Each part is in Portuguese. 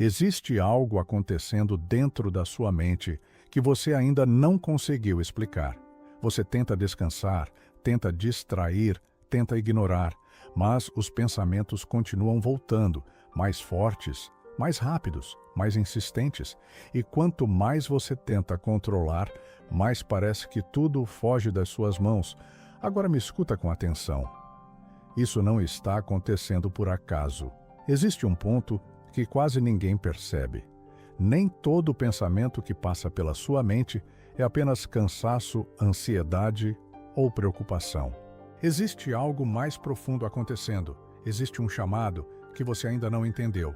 Existe algo acontecendo dentro da sua mente que você ainda não conseguiu explicar. Você tenta descansar, tenta distrair, tenta ignorar, mas os pensamentos continuam voltando, mais fortes, mais rápidos, mais insistentes, e quanto mais você tenta controlar, mais parece que tudo foge das suas mãos. Agora me escuta com atenção. Isso não está acontecendo por acaso. Existe um ponto que quase ninguém percebe. Nem todo pensamento que passa pela sua mente é apenas cansaço, ansiedade ou preocupação. Existe algo mais profundo acontecendo. Existe um chamado que você ainda não entendeu.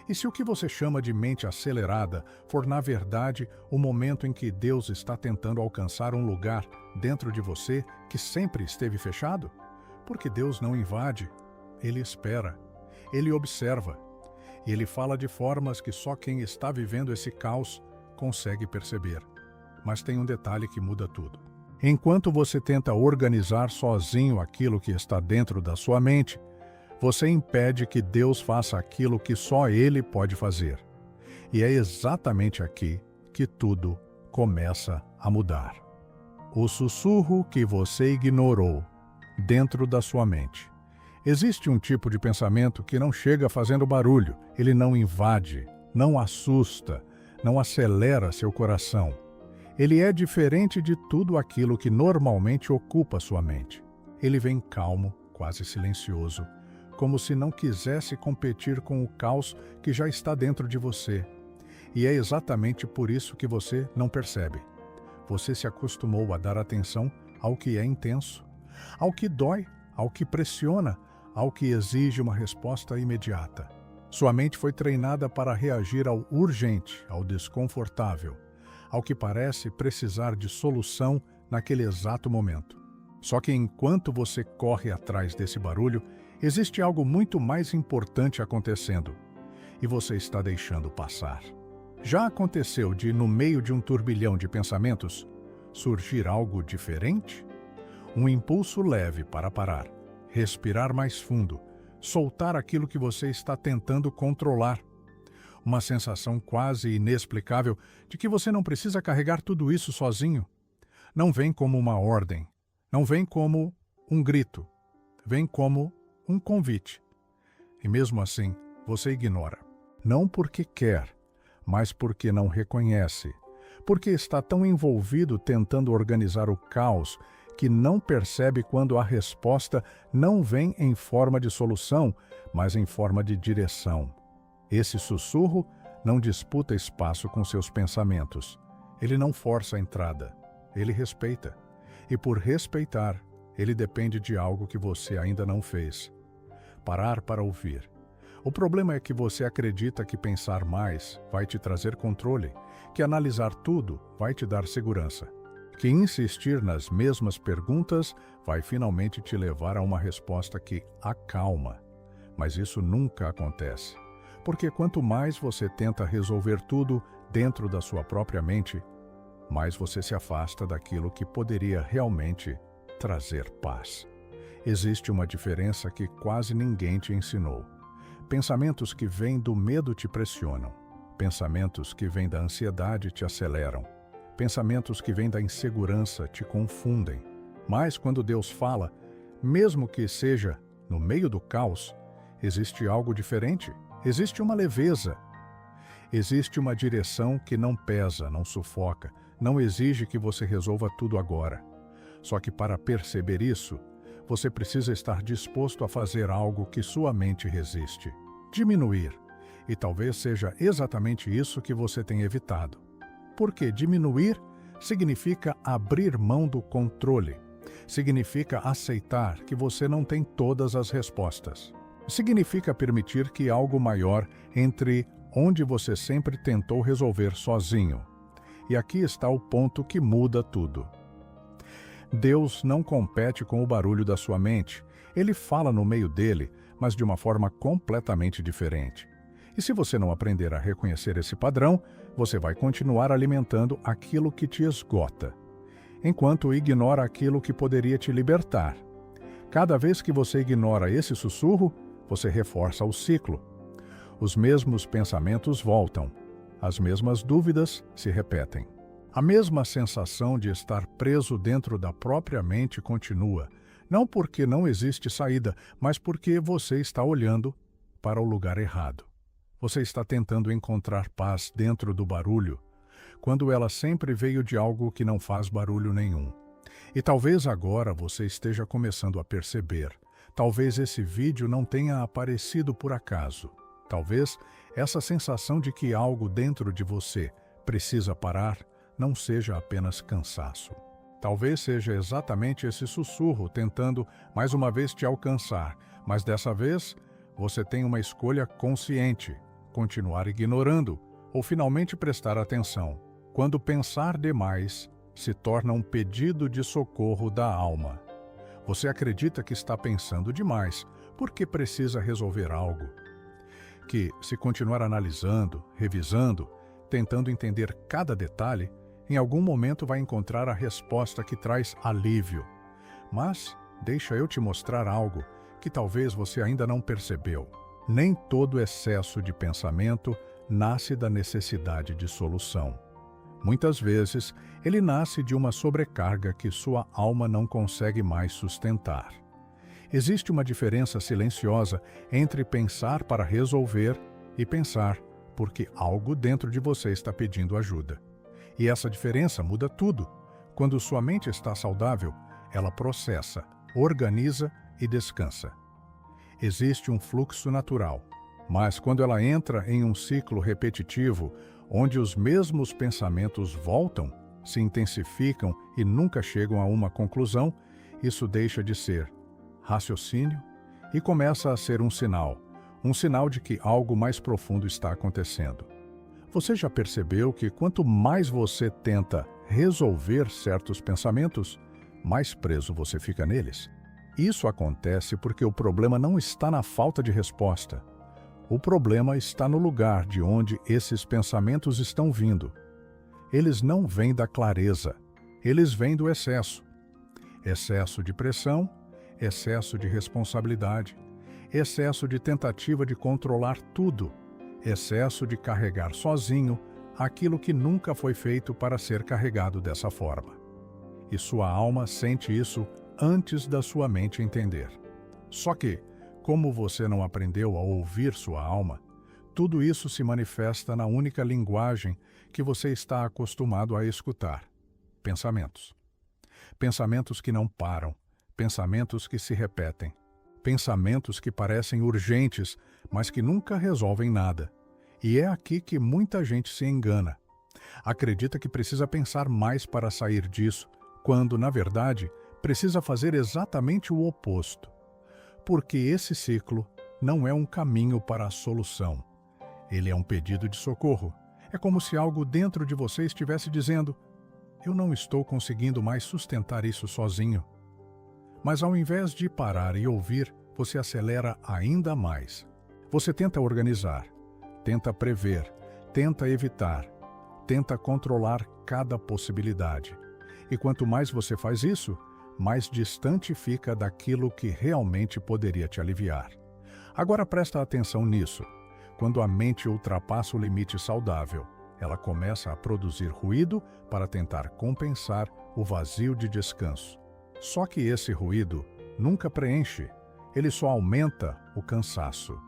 E se o que você chama de mente acelerada for, na verdade, o momento em que Deus está tentando alcançar um lugar dentro de você que sempre esteve fechado? Porque Deus não invade, Ele espera, Ele observa. E Ele fala de formas que só quem está vivendo esse caos consegue perceber. Mas tem um detalhe que muda tudo. Enquanto você tenta organizar sozinho aquilo que está dentro da sua mente, você impede que Deus faça aquilo que só Ele pode fazer. E é exatamente aqui que tudo começa a mudar. O sussurro que você ignorou dentro da sua mente. Existe um tipo de pensamento que não chega fazendo barulho, ele não invade, não assusta, não acelera seu coração. Ele é diferente de tudo aquilo que normalmente ocupa sua mente. Ele vem calmo, quase silencioso, como se não quisesse competir com o caos que já está dentro de você. E é exatamente por isso que você não percebe. Você se acostumou a dar atenção ao que é intenso, ao que dói, ao que pressiona, ao que exige uma resposta imediata. Sua mente foi treinada para reagir ao urgente, ao desconfortável, ao que parece precisar de solução naquele exato momento. Só que enquanto você corre atrás desse barulho, existe algo muito mais importante acontecendo, e você está deixando passar. Já aconteceu de, no meio de um turbilhão de pensamentos, surgir algo diferente? Um impulso leve para parar, respirar mais fundo, soltar aquilo que você está tentando controlar. Uma sensação quase inexplicável de que você não precisa carregar tudo isso sozinho. Não vem como uma ordem, não vem como um grito, vem como um convite. E mesmo assim, você ignora. Não porque quer, mas porque não reconhece. Porque está tão envolvido tentando organizar o caos que não percebe quando a resposta não vem em forma de solução, mas em forma de direção. Esse sussurro não disputa espaço com seus pensamentos. Ele não força a entrada. Ele respeita. E por respeitar, ele depende de algo que você ainda não fez. Parar para ouvir. O problema é que você acredita que pensar mais vai te trazer controle, que analisar tudo vai te dar segurança, que insistir nas mesmas perguntas vai finalmente te levar a uma resposta que acalma. Mas isso nunca acontece, porque quanto mais você tenta resolver tudo dentro da sua própria mente, mais você se afasta daquilo que poderia realmente trazer paz. Existe uma diferença que quase ninguém te ensinou. Pensamentos que vêm do medo te pressionam. Pensamentos que vêm da ansiedade te aceleram. Pensamentos que vêm da insegurança te confundem. Mas quando Deus fala, mesmo que seja no meio do caos, existe algo diferente. Existe uma leveza. Existe uma direção que não pesa, não sufoca, não exige que você resolva tudo agora. Só que para perceber isso, você precisa estar disposto a fazer algo que sua mente resiste. Diminuir. E talvez seja exatamente isso que você tem evitado. Porque diminuir significa abrir mão do controle. Significa aceitar que você não tem todas as respostas. Significa permitir que algo maior entre onde você sempre tentou resolver sozinho. E aqui está o ponto que muda tudo. Deus não compete com o barulho da sua mente. Ele fala no meio dele, mas de uma forma completamente diferente. E se você não aprender a reconhecer esse padrão, você vai continuar alimentando aquilo que te esgota, enquanto ignora aquilo que poderia te libertar. Cada vez que você ignora esse sussurro, você reforça o ciclo. Os mesmos pensamentos voltam. As mesmas dúvidas se repetem. A mesma sensação de estar preso dentro da própria mente continua, não porque não existe saída, mas porque você está olhando para o lugar errado. Você está tentando encontrar paz dentro do barulho, quando ela sempre veio de algo que não faz barulho nenhum. E talvez agora você esteja começando a perceber. Talvez esse vídeo não tenha aparecido por acaso. Talvez essa sensação de que algo dentro de você precisa parar não seja apenas cansaço. Talvez seja exatamente esse sussurro tentando mais uma vez te alcançar, mas dessa vez você tem uma escolha consciente: continuar ignorando ou finalmente prestar atenção. Quando pensar demais se torna um pedido de socorro da alma. Você acredita que está pensando demais porque precisa resolver algo. Que, se continuar analisando, revisando, tentando entender cada detalhe, em algum momento vai encontrar a resposta que traz alívio. Mas deixa eu te mostrar algo que talvez você ainda não percebeu. Nem todo excesso de pensamento nasce da necessidade de solução. Muitas vezes, ele nasce de uma sobrecarga que sua alma não consegue mais sustentar. Existe uma diferença silenciosa entre pensar para resolver e pensar porque algo dentro de você está pedindo ajuda. E essa diferença muda tudo. Quando sua mente está saudável, ela processa, organiza e descansa. Existe um fluxo natural, mas quando ela entra em um ciclo repetitivo, onde os mesmos pensamentos voltam, se intensificam e nunca chegam a uma conclusão, isso deixa de ser raciocínio e começa a ser um sinal de que algo mais profundo está acontecendo. Você já percebeu que quanto mais você tenta resolver certos pensamentos, mais preso você fica neles? Isso acontece porque o problema não está na falta de resposta. O problema está no lugar de onde esses pensamentos estão vindo. Eles não vêm da clareza, eles vêm do excesso. Excesso de pressão, excesso de responsabilidade, excesso de tentativa de controlar tudo, excesso de carregar sozinho aquilo que nunca foi feito para ser carregado dessa forma. E sua alma sente isso antes da sua mente entender. Só que, como você não aprendeu a ouvir sua alma, tudo isso se manifesta na única linguagem que você está acostumado a escutar: pensamentos. Pensamentos que não param, pensamentos que se repetem, pensamentos que parecem urgentes, mas que nunca resolvem nada. E é aqui que muita gente se engana. Acredita que precisa pensar mais para sair disso, quando, na verdade, precisa fazer exatamente o oposto. Porque esse ciclo não é um caminho para a solução. Ele é um pedido de socorro. É como se algo dentro de você estivesse dizendo: eu não estou conseguindo mais sustentar isso sozinho. Mas ao invés de parar e ouvir, você acelera ainda mais. Você tenta organizar, tenta prever, tenta evitar, tenta controlar cada possibilidade. E quanto mais você faz isso, mais distante fica daquilo que realmente poderia te aliviar. Agora presta atenção nisso. Quando a mente ultrapassa o limite saudável, ela começa a produzir ruído para tentar compensar o vazio de descanso. Só que esse ruído nunca preenche, ele só aumenta o cansaço.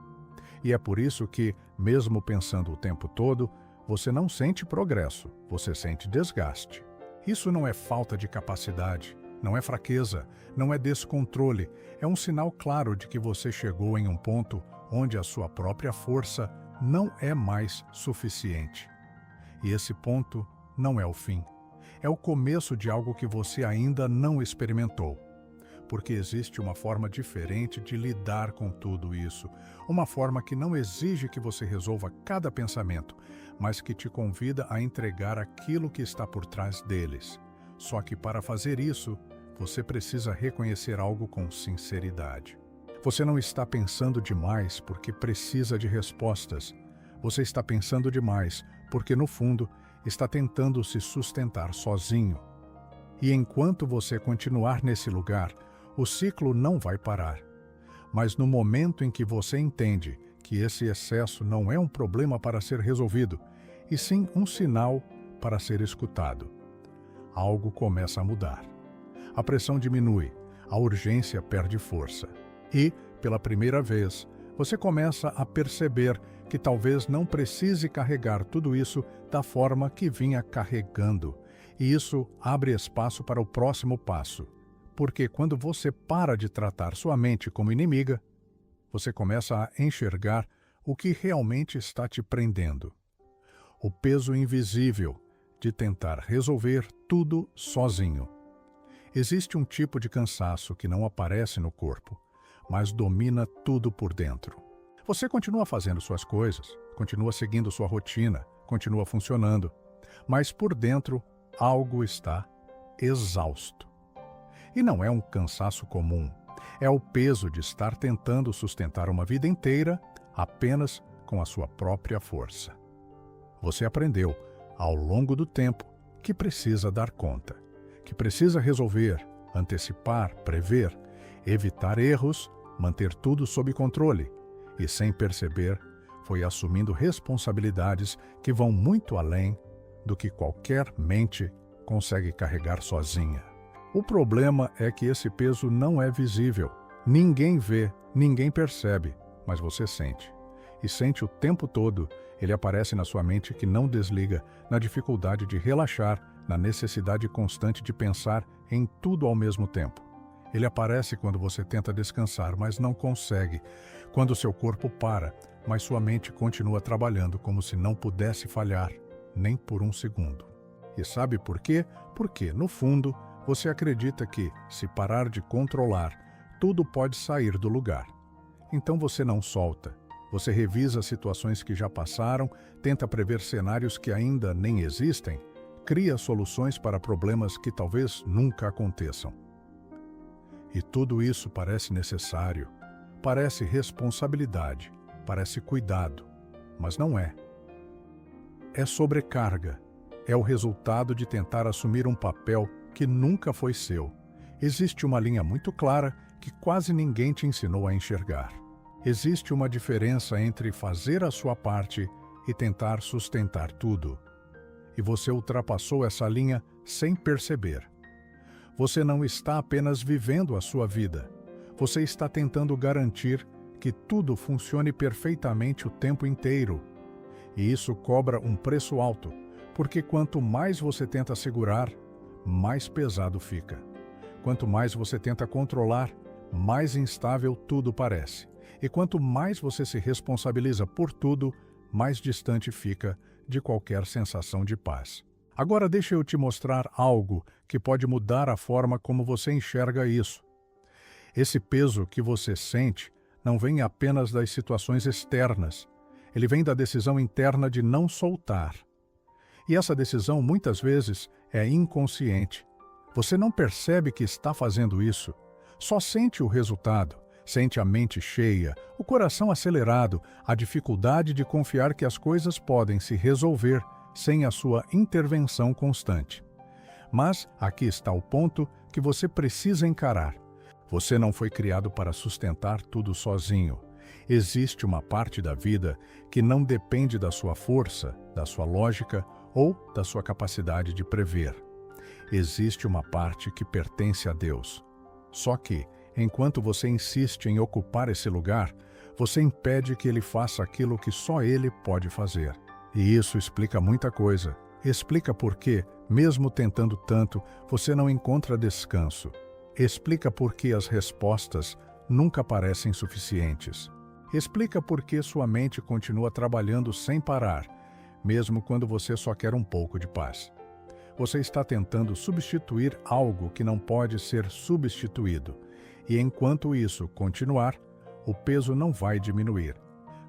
E é por isso que, mesmo pensando o tempo todo, você não sente progresso, você sente desgaste. Isso não é falta de capacidade, não é fraqueza, não é descontrole, é um sinal claro de que você chegou em um ponto onde a sua própria força não é mais suficiente. E esse ponto não é o fim. É o começo de algo que você ainda não experimentou. Porque existe uma forma diferente de lidar com tudo isso. Uma forma que não exige que você resolva cada pensamento, mas que te convida a entregar aquilo que está por trás deles. Só que para fazer isso, você precisa reconhecer algo com sinceridade. Você não está pensando demais porque precisa de respostas. Você está pensando demais porque, no fundo, está tentando se sustentar sozinho. E enquanto você continuar nesse lugar, o ciclo não vai parar. Mas no momento em que você entende que esse excesso não é um problema para ser resolvido, e sim um sinal para ser escutado. Algo começa a mudar. A pressão diminui, a urgência perde força. E, pela primeira vez, você começa a perceber que talvez não precise carregar tudo isso da forma que vinha carregando. E isso abre espaço para o próximo passo. Porque quando você para de tratar sua mente como inimiga, você começa a enxergar o que realmente está te prendendo. O peso invisível de tentar resolver tudo sozinho. Existe um tipo de cansaço que não aparece no corpo, mas domina tudo por dentro. Você continua fazendo suas coisas, continua seguindo sua rotina, continua funcionando, mas por dentro algo está exausto. E não é um cansaço comum, é o peso de estar tentando sustentar uma vida inteira apenas com a sua própria força. Você aprendeu, ao longo do tempo, que precisa dar conta, que precisa resolver, antecipar, prever, evitar erros, manter tudo sob controle, e sem perceber, foi assumindo responsabilidades que vão muito além do que qualquer mente consegue carregar sozinha. O problema é que esse peso não é visível. Ninguém vê, ninguém percebe, mas você sente. E sente o tempo todo. Ele aparece na sua mente que não desliga, na dificuldade de relaxar, na necessidade constante de pensar em tudo ao mesmo tempo. Ele aparece quando você tenta descansar, mas não consegue. Quando seu corpo para, mas sua mente continua trabalhando como se não pudesse falhar, nem por um segundo. E sabe por quê? Porque, no fundo, você acredita que, se parar de controlar, tudo pode sair do lugar. Então você não solta. Você revisa situações que já passaram, tenta prever cenários que ainda nem existem, cria soluções para problemas que talvez nunca aconteçam. E tudo isso parece necessário, parece responsabilidade, parece cuidado, mas não é. É sobrecarga, é o resultado de tentar assumir um papel que nunca foi seu. Existe uma linha muito clara que quase ninguém te ensinou a enxergar. Existe uma diferença entre fazer a sua parte e tentar sustentar tudo. E você ultrapassou essa linha sem perceber. Você não está apenas vivendo a sua vida. Você está tentando garantir que tudo funcione perfeitamente o tempo inteiro. E isso cobra um preço alto, porque quanto mais você tenta segurar, mais pesado fica. Quanto mais você tenta controlar, mais instável tudo parece. E quanto mais você se responsabiliza por tudo, mais distante fica de qualquer sensação de paz. Agora deixa eu te mostrar algo que pode mudar a forma como você enxerga isso. Esse peso que você sente não vem apenas das situações externas. Ele vem da decisão interna de não soltar. E essa decisão, muitas vezes, é inconsciente. Você não percebe que está fazendo isso. Só sente o resultado. Sente a mente cheia, o coração acelerado, a dificuldade de confiar que as coisas podem se resolver sem a sua intervenção constante. Mas aqui está o ponto que você precisa encarar. Você não foi criado para sustentar tudo sozinho. Existe uma parte da vida que não depende da sua força, da sua lógica ou da sua capacidade de prever. Existe uma parte que pertence a Deus. Só que, enquanto você insiste em ocupar esse lugar, você impede que Ele faça aquilo que só Ele pode fazer. E isso explica muita coisa. Explica por que, mesmo tentando tanto, você não encontra descanso. Explica por que as respostas nunca parecem suficientes. Explica por que sua mente continua trabalhando sem parar, mesmo quando você só quer um pouco de paz. Você está tentando substituir algo que não pode ser substituído. E enquanto isso continuar, o peso não vai diminuir.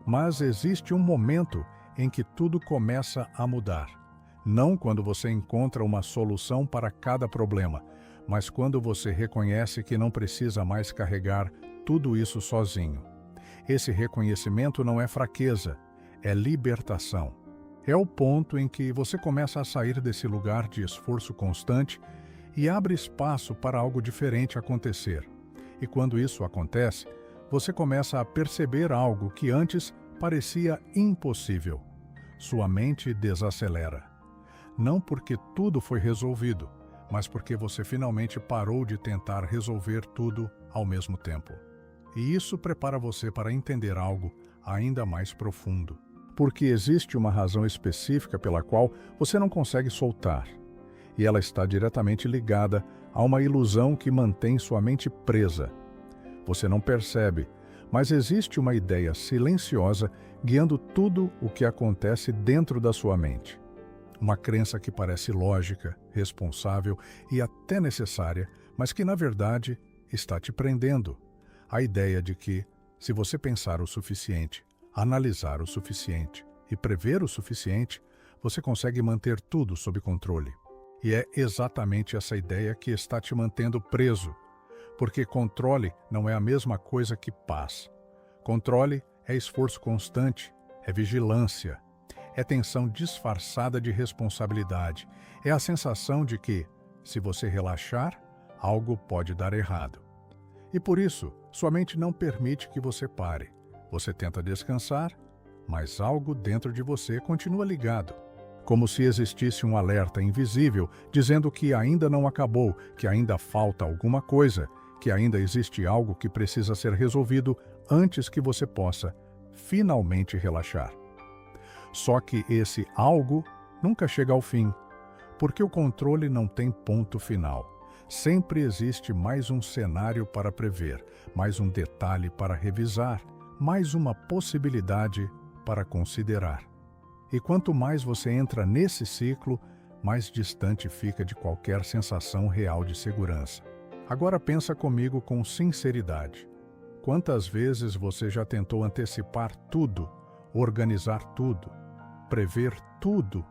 Mas existe um momento em que tudo começa a mudar. Não quando você encontra uma solução para cada problema, mas quando você reconhece que não precisa mais carregar tudo isso sozinho. Esse reconhecimento não é fraqueza, é libertação. É o ponto em que você começa a sair desse lugar de esforço constante e abre espaço para algo diferente acontecer. E quando isso acontece, você começa a perceber algo que antes parecia impossível. Sua mente desacelera. Não porque tudo foi resolvido, mas porque você finalmente parou de tentar resolver tudo ao mesmo tempo. E isso prepara você para entender algo ainda mais profundo. Porque existe uma razão específica pela qual você não consegue soltar. E ela está diretamente ligada a uma ilusão que mantém sua mente presa. Você não percebe, mas existe uma ideia silenciosa guiando tudo o que acontece dentro da sua mente. Uma crença que parece lógica, responsável e até necessária, mas que na verdade está te prendendo. A ideia de que, se você pensar o suficiente, analisar o suficiente e prever o suficiente, você consegue manter tudo sob controle. E é exatamente essa ideia que está te mantendo preso, porque controle não é a mesma coisa que paz. Controle é esforço constante, é vigilância, é tensão disfarçada de responsabilidade, é a sensação de que, se você relaxar, algo pode dar errado. E por isso, sua mente não permite que você pare. Você tenta descansar, mas algo dentro de você continua ligado. Como se existisse um alerta invisível dizendo que ainda não acabou, que ainda falta alguma coisa, que ainda existe algo que precisa ser resolvido antes que você possa finalmente relaxar. Só que esse algo nunca chega ao fim, porque o controle não tem ponto final. Sempre existe mais um cenário para prever, mais um detalhe para revisar, mais uma possibilidade para considerar. E quanto mais você entra nesse ciclo, mais distante fica de qualquer sensação real de segurança. Agora pensa comigo com sinceridade. Quantas vezes você já tentou antecipar tudo, organizar tudo, prever tudo?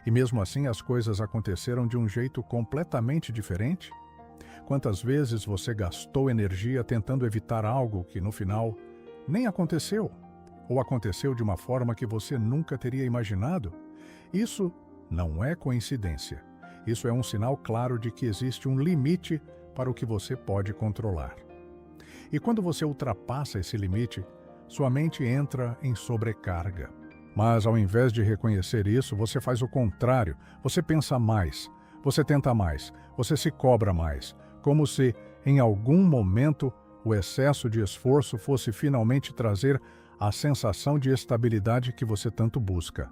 E mesmo assim as coisas aconteceram de um jeito completamente diferente? Quantas vezes você gastou energia tentando evitar algo que, no final, nem aconteceu? Ou aconteceu de uma forma que você nunca teria imaginado? Isso não é coincidência. Isso é um sinal claro de que existe um limite para o que você pode controlar. E quando você ultrapassa esse limite, sua mente entra em sobrecarga. Mas ao invés de reconhecer isso, você faz o contrário. Você pensa mais, você tenta mais, você se cobra mais, como se, em algum momento, o excesso de esforço fosse finalmente trazer a sensação de estabilidade que você tanto busca.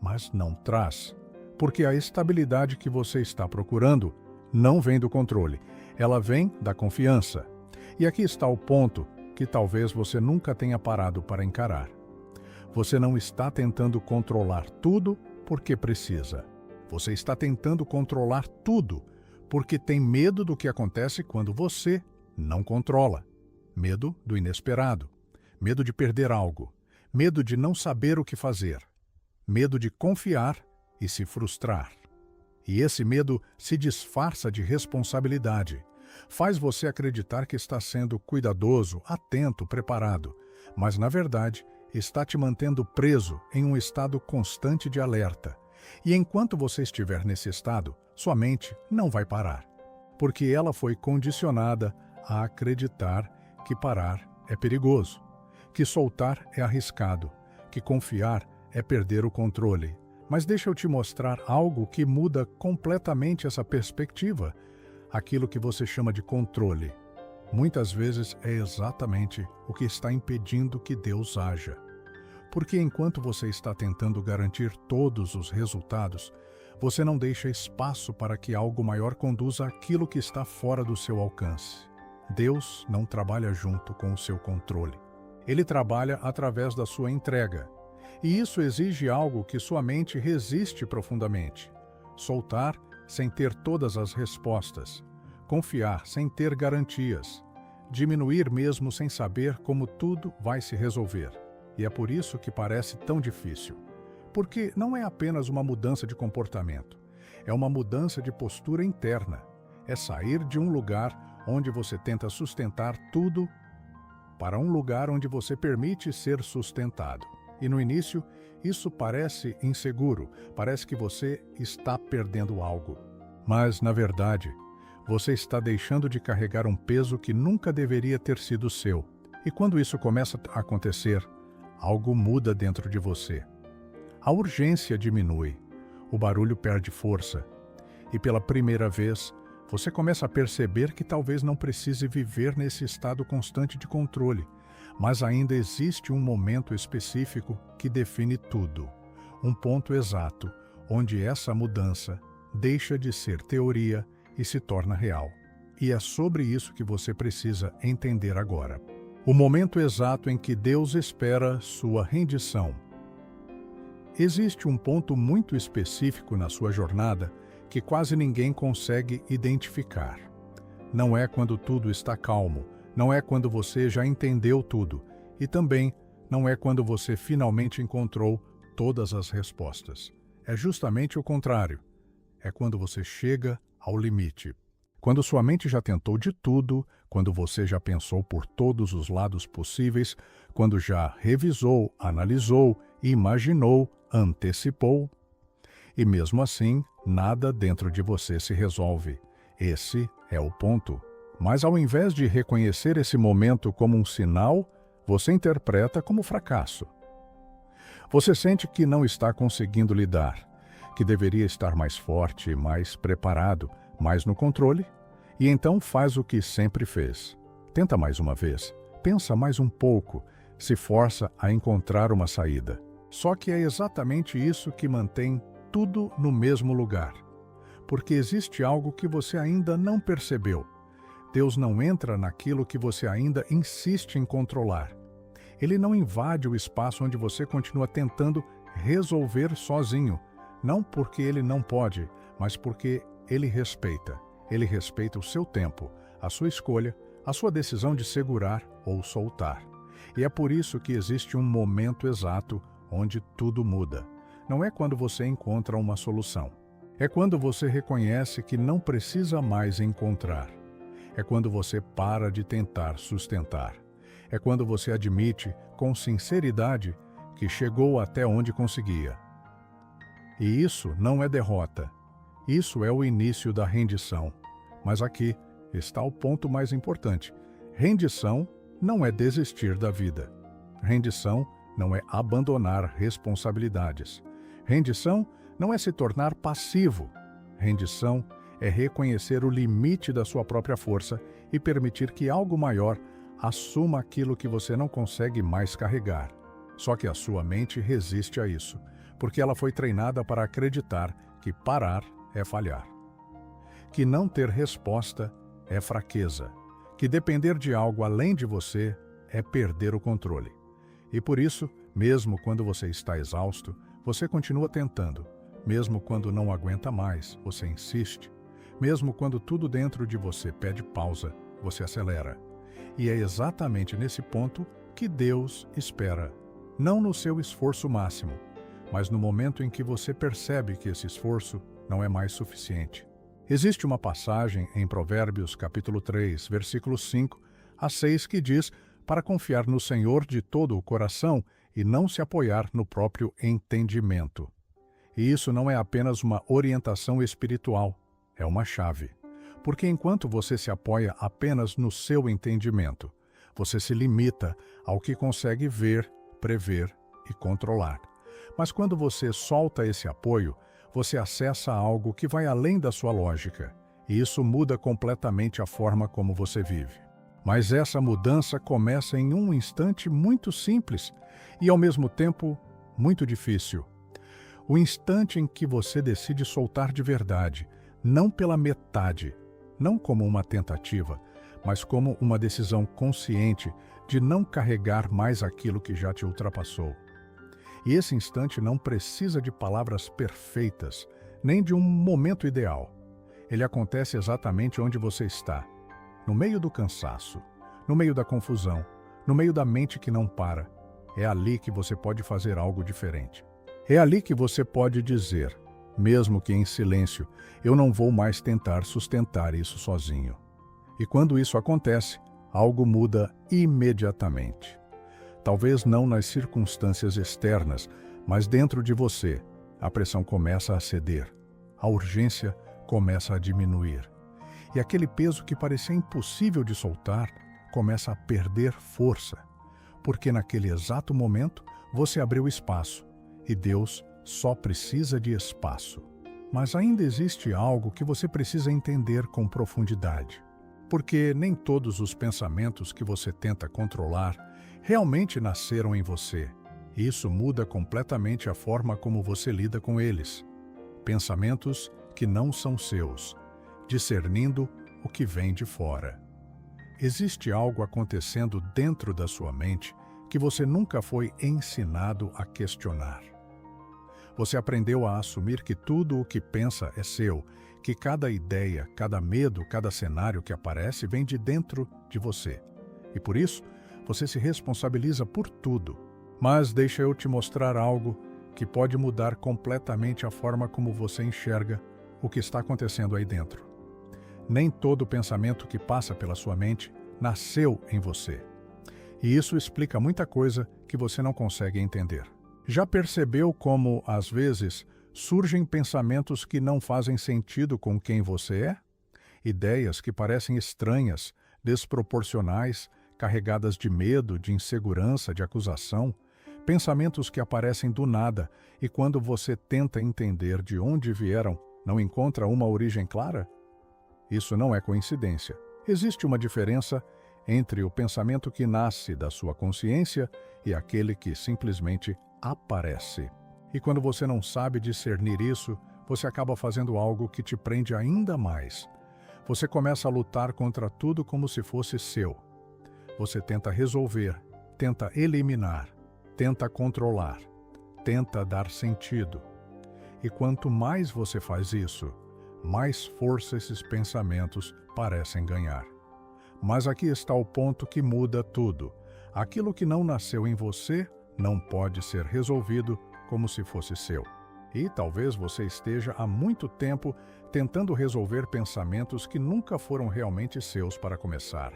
Mas não traz, porque a estabilidade que você está procurando não vem do controle, ela vem da confiança. E aqui está o ponto que talvez você nunca tenha parado para encarar. Você não está tentando controlar tudo porque precisa. Você está tentando controlar tudo porque tem medo do que acontece quando você não controla. Medo do inesperado. Medo de perder algo. Medo de não saber o que fazer. Medo de confiar e se frustrar. E esse medo se disfarça de responsabilidade. Faz você acreditar que está sendo cuidadoso, atento, preparado. Mas, na verdade, está te mantendo preso em um estado constante de alerta. E enquanto você estiver nesse estado, sua mente não vai parar, porque ela foi condicionada a acreditar que parar é perigoso, que soltar é arriscado, que confiar é perder o controle. Mas deixa eu te mostrar algo que muda completamente essa perspectiva. Aquilo que você chama de controle, muitas vezes é exatamente o que está impedindo que Deus haja. Porque enquanto você está tentando garantir todos os resultados, você não deixa espaço para que algo maior conduza aquilo que está fora do seu alcance. Deus não trabalha junto com o seu controle. Ele trabalha através da sua entrega. E isso exige algo que sua mente resiste profundamente. Soltar sem ter todas as respostas. Confiar sem ter garantias. Diminuir mesmo sem saber como tudo vai se resolver. E é por isso que parece tão difícil. Porque não é apenas uma mudança de comportamento. É uma mudança de postura interna. É sair de um lugar onde você tenta sustentar tudo para um lugar onde você permite ser sustentado. E no início, isso parece inseguro, parece que você está perdendo algo. Mas, na verdade, você está deixando de carregar um peso que nunca deveria ter sido seu. E quando isso começa a acontecer, algo muda dentro de você. A urgência diminui, o barulho perde força, e pela primeira vez, você começa a perceber que talvez não precise viver nesse estado constante de controle, mas ainda existe um momento específico que define tudo, um ponto exato, onde essa mudança deixa de ser teoria e se torna real. E é sobre isso que você precisa entender agora. O momento exato em que Deus espera sua rendição. Existe um ponto muito específico na sua jornada que quase ninguém consegue identificar. Não é quando tudo está calmo, não é quando você já entendeu tudo, e também não é quando você finalmente encontrou todas as respostas. É justamente o contrário. É quando você chega ao limite. Quando sua mente já tentou de tudo, quando você já pensou por todos os lados possíveis, quando já revisou, analisou, imaginou, antecipou. E mesmo assim, nada dentro de você se resolve. Esse é o ponto. Mas ao invés de reconhecer esse momento como um sinal, você interpreta como fracasso. Você sente que não está conseguindo lidar, que deveria estar mais forte, mais preparado, mais no controle, e então faz o que sempre fez. Tenta mais uma vez, pensa mais um pouco, se força a encontrar uma saída. Só que é exatamente isso que mantém tudo no mesmo lugar. Porque existe algo que você ainda não percebeu. Deus não entra naquilo que você ainda insiste em controlar. Ele não invade o espaço onde você continua tentando resolver sozinho. Não porque ele não pode, mas porque ele respeita. Ele respeita o seu tempo, a sua escolha, a sua decisão de segurar ou soltar. E é por isso que existe um momento exato onde tudo muda. Não é quando você encontra uma solução. É quando você reconhece que não precisa mais encontrar. É quando você para de tentar sustentar. É quando você admite, com sinceridade, que chegou até onde conseguia. E isso não é derrota. Isso é o início da rendição. Mas aqui está o ponto mais importante. Rendição não é desistir da vida. Rendição não é abandonar responsabilidades. Rendição não é se tornar passivo. Rendição é reconhecer o limite da sua própria força e permitir que algo maior assuma aquilo que você não consegue mais carregar. Só que a sua mente resiste a isso, porque ela foi treinada para acreditar que parar é falhar. Que não ter resposta é fraqueza. Que depender de algo além de você é perder o controle. E por isso, mesmo quando você está exausto, você continua tentando. Mesmo quando não aguenta mais, você insiste. Mesmo quando tudo dentro de você pede pausa, você acelera. E é exatamente nesse ponto que Deus espera. Não no seu esforço máximo, mas no momento em que você percebe que esse esforço não é mais suficiente. Existe uma passagem em Provérbios capítulo 3, versículos 5 a 6 que diz para confiar no Senhor de todo o coração e não se apoiar no próprio entendimento. E isso não é apenas uma orientação espiritual, é uma chave. Porque enquanto você se apoia apenas no seu entendimento, você se limita ao que consegue ver, prever e controlar. Mas quando você solta esse apoio, você acessa algo que vai além da sua lógica, e isso muda completamente a forma como você vive. Mas essa mudança começa em um instante muito simples e, ao mesmo tempo, muito difícil. O instante em que você decide soltar de verdade, não pela metade, não como uma tentativa, mas como uma decisão consciente de não carregar mais aquilo que já te ultrapassou. E esse instante não precisa de palavras perfeitas, nem de um momento ideal. Ele acontece exatamente onde você está, no meio do cansaço, no meio da confusão, no meio da mente que não para. É ali que você pode fazer algo diferente. É ali que você pode dizer, mesmo que em silêncio, eu não vou mais tentar sustentar isso sozinho. E quando isso acontece, algo muda imediatamente. Talvez não nas circunstâncias externas, mas dentro de você, a pressão começa a ceder, a urgência começa a diminuir. E aquele peso que parecia impossível de soltar, começa a perder força. porque naquele exato momento você abriu espaço, e Deus só precisa de espaço. Mas ainda existe algo que você precisa entender com profundidade. Porque nem todos os pensamentos que você tenta controlar realmente nasceram em você. E isso muda completamente a forma como você lida com eles. Pensamentos que não são seus, discernindo o que vem de fora. Existe algo acontecendo dentro da sua mente que você nunca foi ensinado a questionar. Você aprendeu a assumir que tudo o que pensa é seu, que cada ideia, cada medo, cada cenário que aparece vem de dentro de você. E por isso, você se responsabiliza por tudo. Mas deixa eu te mostrar algo que pode mudar completamente a forma como você enxerga o que está acontecendo aí dentro. Nem todo pensamento que passa pela sua mente nasceu em você. E isso explica muita coisa que você não consegue entender. Já percebeu como, às vezes, surgem pensamentos que não fazem sentido com quem você é? Ideias que parecem estranhas, desproporcionais, carregadas de medo, de insegurança, de acusação, pensamentos que aparecem do nada e quando você tenta entender de onde vieram, não encontra uma origem clara? Isso não é coincidência. Existe uma diferença entre o pensamento que nasce da sua consciência e aquele que simplesmente aparece. E quando você não sabe discernir isso, você acaba fazendo algo que te prende ainda mais. Você começa a lutar contra tudo como se fosse seu. Você tenta resolver, tenta eliminar, tenta controlar, tenta dar sentido. E quanto mais você faz isso, mais força esses pensamentos parecem ganhar. Mas aqui está o ponto que muda tudo. Aquilo que não nasceu em você não pode ser resolvido como se fosse seu. E talvez você esteja há muito tempo tentando resolver pensamentos que nunca foram realmente seus para começar.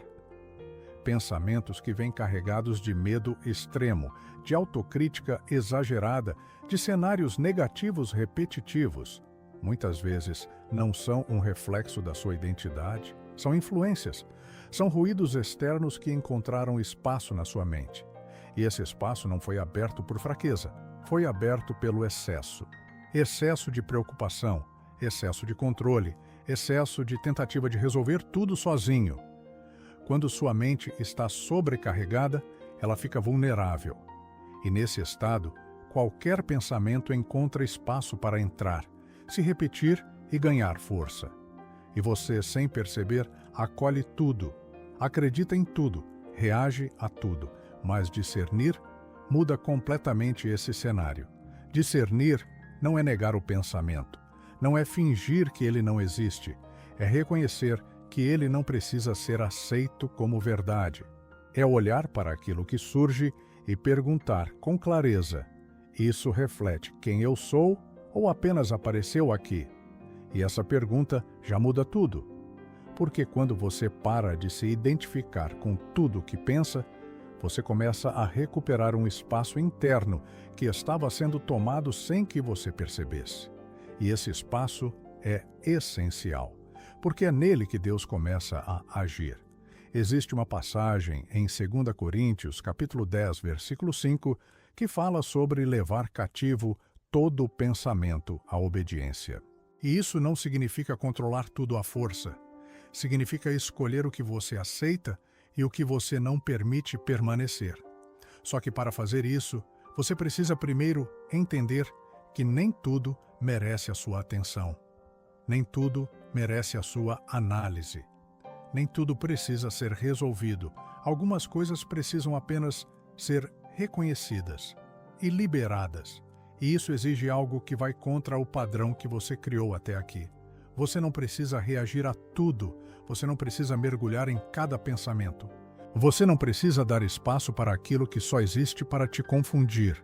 Pensamentos que vêm carregados de medo extremo, de autocrítica exagerada, de cenários negativos repetitivos. Muitas vezes não são um reflexo da sua identidade, são influências, são ruídos externos que encontraram espaço na sua mente. E esse espaço não foi aberto por fraqueza, foi aberto pelo excesso. Excesso de preocupação, excesso de controle, excesso de tentativa de resolver tudo sozinho. Quando sua mente está sobrecarregada, ela fica vulnerável. E nesse estado, qualquer pensamento encontra espaço para entrar, se repetir e ganhar força. E você, sem perceber, acolhe tudo, acredita em tudo, reage a tudo. Mas discernir muda completamente esse cenário. Discernir não é negar o pensamento, não é fingir que ele não existe, é reconhecer que ele não precisa ser aceito como verdade. É olhar para aquilo que surge e perguntar com clareza: isso reflete quem eu sou ou apenas apareceu aqui? E essa pergunta já muda tudo. Porque quando você para de se identificar com tudo o que pensa, você começa a recuperar um espaço interno que estava sendo tomado sem que você percebesse. E esse espaço é essencial, porque é nele que Deus começa a agir. Existe uma passagem em 2 Coríntios, capítulo 10, versículo 5, que fala sobre levar cativo todo o pensamento à obediência. E isso não significa controlar tudo à força. Significa escolher o que você aceita e o que você não permite permanecer. Só que para fazer isso, você precisa primeiro entender que nem tudo merece a sua atenção. Nem tudo merece a sua análise. Nem tudo precisa ser resolvido. Algumas coisas precisam apenas ser reconhecidas e liberadas. E isso exige algo que vai contra o padrão que você criou até aqui. Você não precisa reagir a tudo. Você não precisa mergulhar em cada pensamento. Você não precisa dar espaço para aquilo que só existe para te confundir.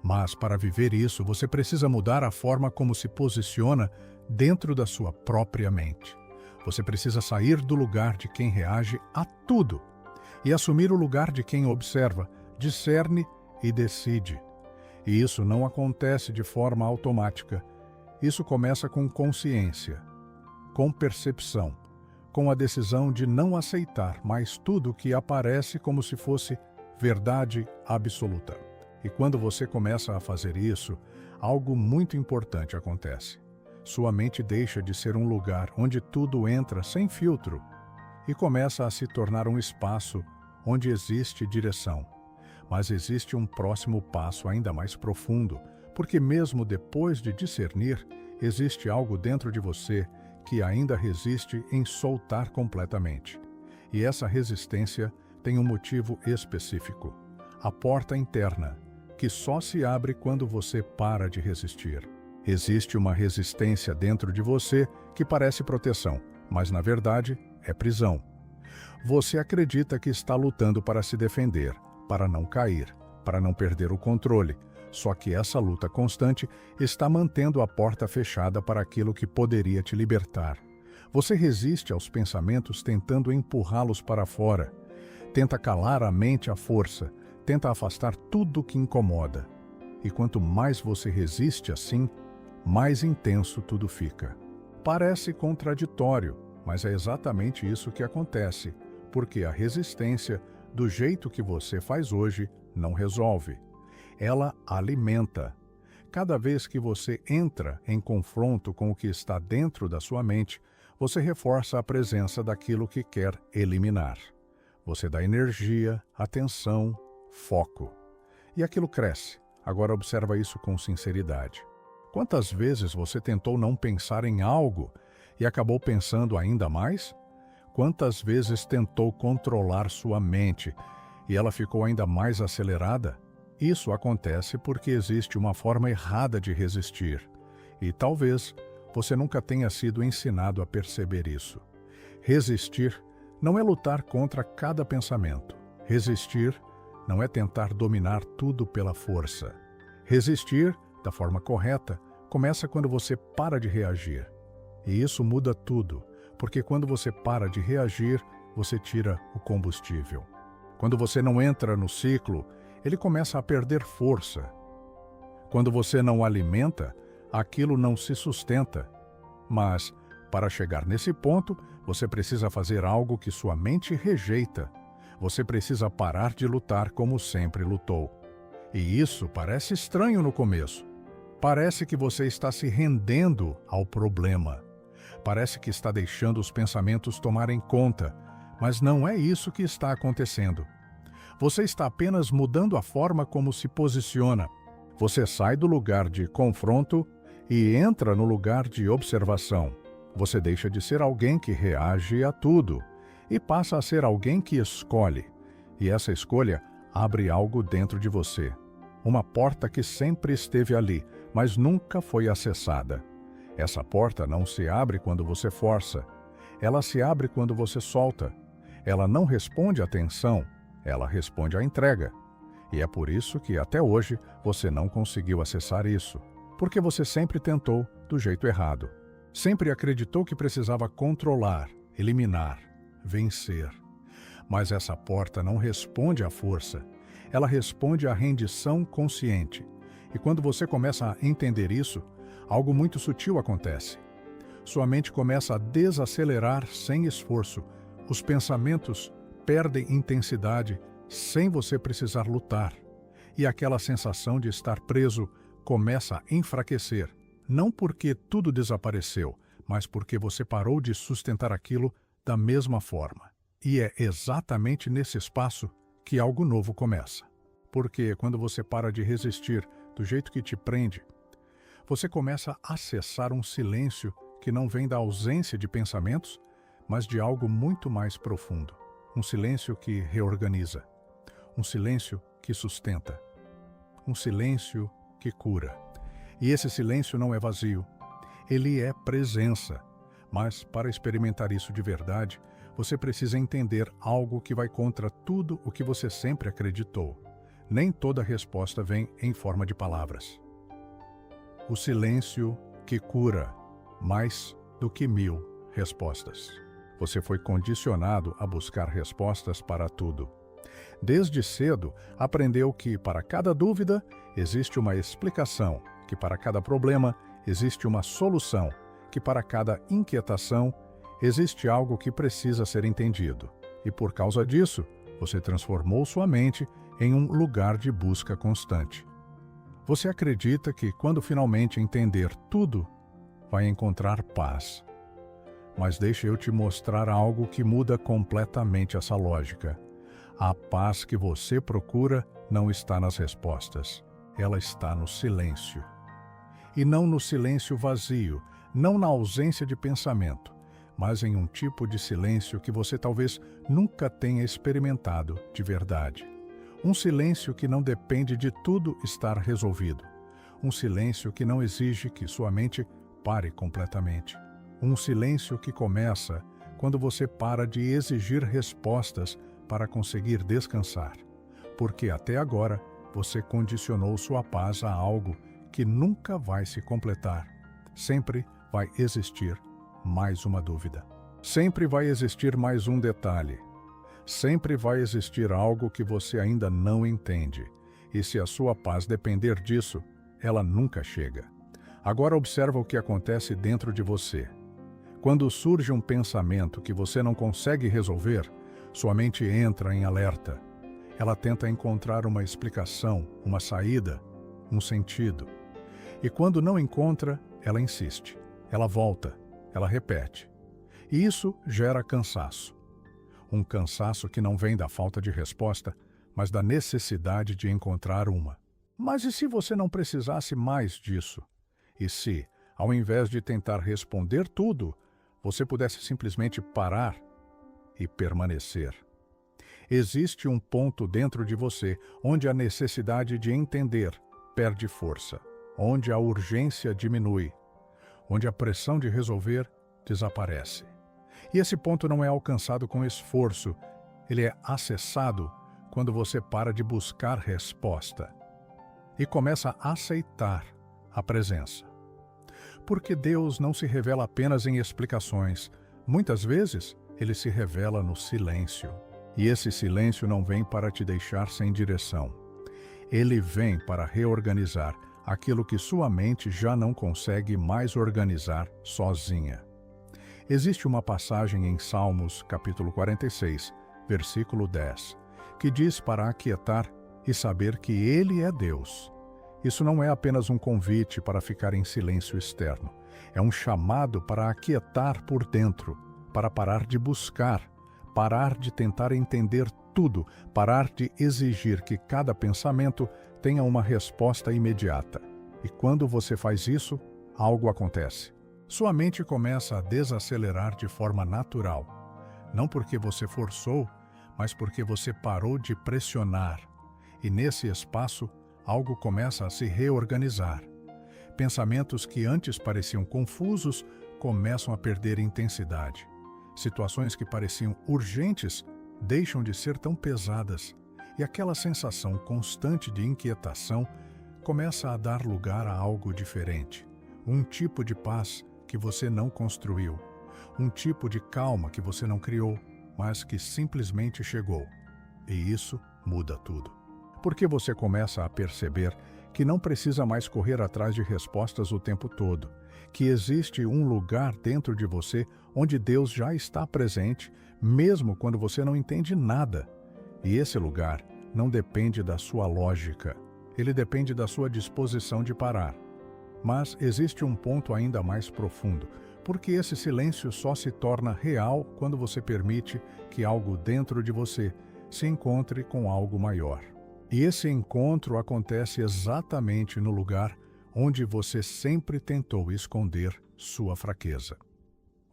Mas para viver isso, você precisa mudar a forma como se posiciona dentro da sua própria mente. Você precisa sair do lugar de quem reage a tudo e assumir o lugar de quem observa, discerne e decide. E isso não acontece de forma automática. Isso começa com consciência, com percepção, com a decisão de não aceitar mais tudo que aparece como se fosse verdade absoluta. E quando você começa a fazer isso, algo muito importante acontece. Sua mente deixa de ser um lugar onde tudo entra sem filtro e começa a se tornar um espaço onde existe direção. Mas existe um próximo passo ainda mais profundo, porque mesmo depois de discernir, existe algo dentro de você que ainda resiste em soltar completamente. E essa resistência tem um motivo específico: a porta interna, que só se abre quando você para de resistir. Existe uma resistência dentro de você que parece proteção, mas na verdade é prisão. Você acredita que está lutando para se defender, para não cair, para não perder o controle. Só que essa luta constante está mantendo a porta fechada para aquilo que poderia te libertar. Você resiste aos pensamentos tentando empurrá-los para fora. Tenta calar a mente à força, tenta afastar tudo que incomoda. E quanto mais você resiste assim, mais intenso tudo fica. Parece contraditório, mas é exatamente isso que acontece, porque a resistência, do jeito que você faz hoje, não resolve. Ela alimenta. Cada vez que você entra em confronto com o que está dentro da sua mente, você reforça a presença daquilo que quer eliminar. Você dá energia, atenção, foco. E aquilo cresce. Agora observa isso com sinceridade. Quantas vezes você tentou não pensar em algo e acabou pensando ainda mais? Quantas vezes tentou controlar sua mente e ela ficou ainda mais acelerada? Isso acontece porque existe uma forma errada de resistir. E talvez você nunca tenha sido ensinado a perceber isso. Resistir não é lutar contra cada pensamento. Resistir não é tentar dominar tudo pela força. Resistir, da forma correta, começa quando você para de reagir. E isso muda tudo, porque quando você para de reagir, você tira o combustível. Quando você não entra no ciclo, ele começa a perder força. Quando você não alimenta, aquilo não se sustenta. Mas, para chegar nesse ponto, você precisa fazer algo que sua mente rejeita. Você precisa parar de lutar como sempre lutou. E isso parece estranho no começo. Parece que você está se rendendo ao problema. Parece que está deixando os pensamentos tomarem conta, mas não é isso que está acontecendo. Você está apenas mudando a forma como se posiciona. Você sai do lugar de confronto e entra no lugar de observação. Você deixa de ser alguém que reage a tudo e passa a ser alguém que escolhe. E essa escolha abre algo dentro de você. Uma porta que sempre esteve ali, mas nunca foi acessada. Essa porta não se abre quando você força. Ela se abre quando você solta. Ela não responde à tensão, ela responde à entrega. E é por isso que até hoje você não conseguiu acessar isso. Porque você sempre tentou do jeito errado. Sempre acreditou que precisava controlar, eliminar, vencer. Mas essa porta não responde à força. Ela responde à rendição consciente. E quando você começa a entender isso, algo muito sutil acontece. Sua mente começa a desacelerar sem esforço. Os pensamentos perdem intensidade sem você precisar lutar. E aquela sensação de estar preso começa a enfraquecer. Não porque tudo desapareceu, mas porque você parou de sustentar aquilo da mesma forma. E é exatamente nesse espaço que algo novo começa. Porque quando você para de resistir do jeito que te prende, você começa a acessar um silêncio que não vem da ausência de pensamentos, mas de algo muito mais profundo. Um silêncio que reorganiza. Um silêncio que sustenta. Um silêncio que cura. E esse silêncio não é vazio. Ele é presença. Mas para experimentar isso de verdade, você precisa entender algo que vai contra tudo o que você sempre acreditou. Nem toda resposta vem em forma de palavras. O silêncio que cura mais do que 1000 respostas. Você foi condicionado a buscar respostas para tudo. Desde cedo, aprendeu que para cada dúvida existe uma explicação, que para cada problema existe uma solução, que para cada inquietação existe algo que precisa ser entendido. E por causa disso, você transformou sua mente em um lugar de busca constante. Você acredita que, quando finalmente entender tudo, vai encontrar paz. Mas deixa eu te mostrar algo que muda completamente essa lógica. A paz que você procura não está nas respostas. Ela está no silêncio. E não no silêncio vazio, não na ausência de pensamento, mas em um tipo de silêncio que você talvez nunca tenha experimentado de verdade. Um silêncio que não depende de tudo estar resolvido. Um silêncio que não exige que sua mente pare completamente. Um silêncio que começa quando você para de exigir respostas para conseguir descansar. Porque até agora você condicionou sua paz a algo que nunca vai se completar. Sempre vai existir mais uma dúvida. Sempre vai existir mais um detalhe. Sempre vai existir algo que você ainda não entende. E se a sua paz depender disso, ela nunca chega. Agora observa o que acontece dentro de você. Quando surge um pensamento que você não consegue resolver, sua mente entra em alerta. Ela tenta encontrar uma explicação, uma saída, um sentido. E quando não encontra, ela insiste. Ela volta, ela repete. E isso gera cansaço. Um cansaço que não vem da falta de resposta, mas da necessidade de encontrar uma. Mas e se você não precisasse mais disso? E se, ao invés de tentar responder tudo, você pudesse simplesmente parar e permanecer? Existe um ponto dentro de você onde a necessidade de entender perde força, onde a urgência diminui, onde a pressão de resolver desaparece. E esse ponto não é alcançado com esforço, ele é acessado quando você para de buscar resposta e começa a aceitar a presença. Porque Deus não se revela apenas em explicações. Muitas vezes, ele se revela no silêncio. E esse silêncio não vem para te deixar sem direção. Ele vem para reorganizar aquilo que sua mente já não consegue mais organizar sozinha. Existe uma passagem em Salmos, capítulo 46, versículo 10, que diz para aquietar e saber que Ele é Deus. Isso não é apenas um convite para ficar em silêncio externo. É um chamado para aquietar por dentro, para parar de buscar, parar de tentar entender tudo, parar de exigir que cada pensamento tenha uma resposta imediata. E quando você faz isso, algo acontece. Sua mente começa a desacelerar de forma natural. Não porque você forçou, mas porque você parou de pressionar. E nesse espaço, algo começa a se reorganizar. Pensamentos que antes pareciam confusos começam a perder intensidade. Situações que pareciam urgentes deixam de ser tão pesadas. E aquela sensação constante de inquietação começa a dar lugar a algo diferente. Um tipo de paz que você não construiu. Um tipo de calma que você não criou, mas que simplesmente chegou. E isso muda tudo. Porque você começa a perceber que não precisa mais correr atrás de respostas o tempo todo, que existe um lugar dentro de você onde Deus já está presente, mesmo quando você não entende nada. E esse lugar não depende da sua lógica, ele depende da sua disposição de parar. Mas existe um ponto ainda mais profundo, porque esse silêncio só se torna real quando você permite que algo dentro de você se encontre com algo maior. E esse encontro acontece exatamente no lugar onde você sempre tentou esconder sua fraqueza.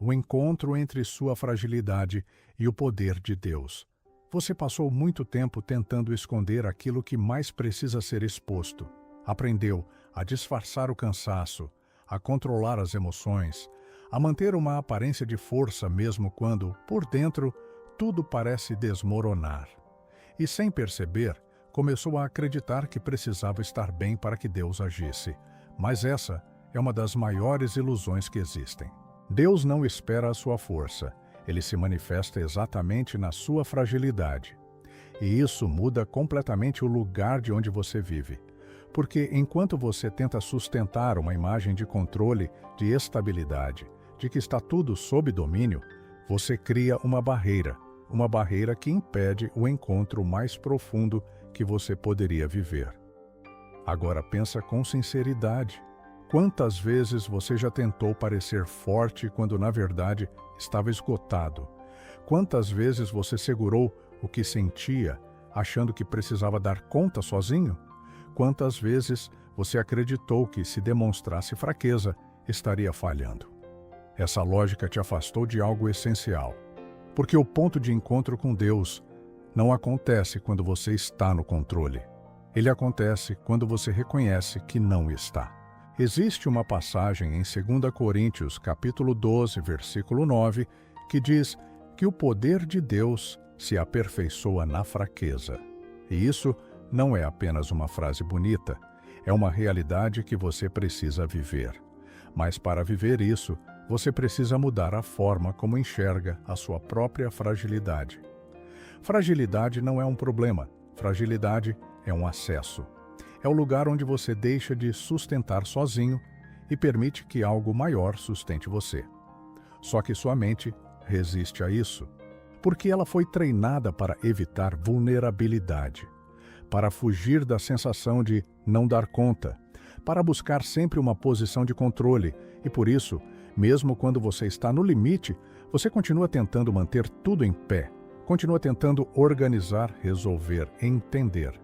O encontro entre sua fragilidade e o poder de Deus. Você passou muito tempo tentando esconder aquilo que mais precisa ser exposto. Aprendeu a disfarçar o cansaço, a controlar as emoções, a manter uma aparência de força mesmo quando, por dentro, tudo parece desmoronar. E sem perceber, começou a acreditar que precisava estar bem para que Deus agisse. Mas essa é uma das maiores ilusões que existem. Deus não espera a sua força. Ele se manifesta exatamente na sua fragilidade. E isso muda completamente o lugar de onde você vive. Porque enquanto você tenta sustentar uma imagem de controle, de estabilidade, de que está tudo sob domínio, você cria uma barreira que impede o encontro mais profundo que você poderia viver. Agora pensa com sinceridade. Quantas vezes você já tentou parecer forte quando na verdade estava esgotado? Quantas vezes você segurou o que sentia, achando que precisava dar conta sozinho? Quantas vezes você acreditou que se demonstrasse fraqueza, estaria falhando? Essa lógica te afastou de algo essencial, porque o ponto de encontro com Deus não acontece quando você está no controle. Ele acontece quando você reconhece que não está. Existe uma passagem em 2 Coríntios, capítulo 12, versículo 9, que diz que o poder de Deus se aperfeiçoa na fraqueza. E isso não é apenas uma frase bonita, é uma realidade que você precisa viver. Mas para viver isso, você precisa mudar a forma como enxerga a sua própria fragilidade. Fragilidade não é um problema, fragilidade é um acesso. É o lugar onde você deixa de sustentar sozinho e permite que algo maior sustente você. Só que sua mente resiste a isso, porque ela foi treinada para evitar vulnerabilidade, para fugir da sensação de não dar conta, para buscar sempre uma posição de controle e, por isso, mesmo quando você está no limite, você continua tentando manter tudo em pé, continua tentando organizar, resolver, entender.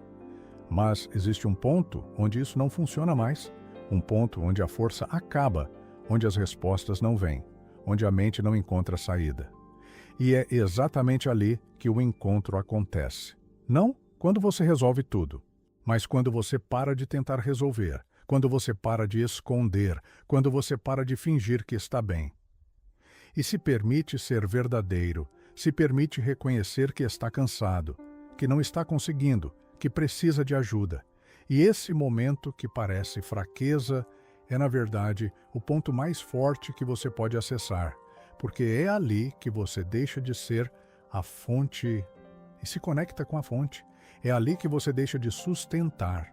Mas existe um ponto onde isso não funciona mais, um ponto onde a força acaba, onde as respostas não vêm, onde a mente não encontra saída. E é exatamente ali que o encontro acontece. Não quando você resolve tudo, mas quando você para de tentar resolver, quando você para de esconder, quando você para de fingir que está bem. E se permite ser verdadeiro, se permite reconhecer que está cansado, que não está conseguindo, que precisa de ajuda. E esse momento que parece fraqueza é, na verdade, o ponto mais forte que você pode acessar, porque é ali que você deixa de ser a fonte e se conecta com a fonte. É ali que você deixa de sustentar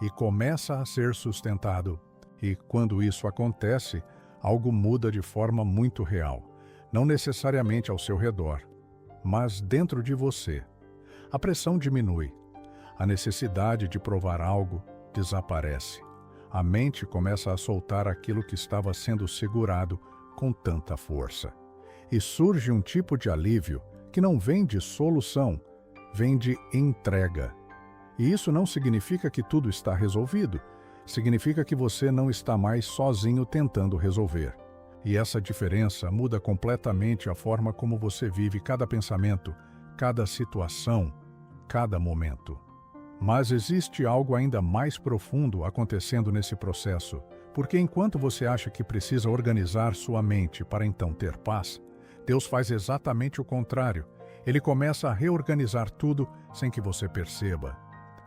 e começa a ser sustentado. E quando isso acontece, algo muda de forma muito real, não necessariamente ao seu redor, mas dentro de você. A pressão diminui. A necessidade de provar algo desaparece. A mente começa a soltar aquilo que estava sendo segurado com tanta força. E surge um tipo de alívio que não vem de solução, vem de entrega. E isso não significa que tudo está resolvido. Significa que você não está mais sozinho tentando resolver. E essa diferença muda completamente a forma como você vive cada pensamento, cada situação, cada momento. Mas existe algo ainda mais profundo acontecendo nesse processo, porque enquanto você acha que precisa organizar sua mente para então ter paz, Deus faz exatamente o contrário. Ele começa a reorganizar tudo sem que você perceba.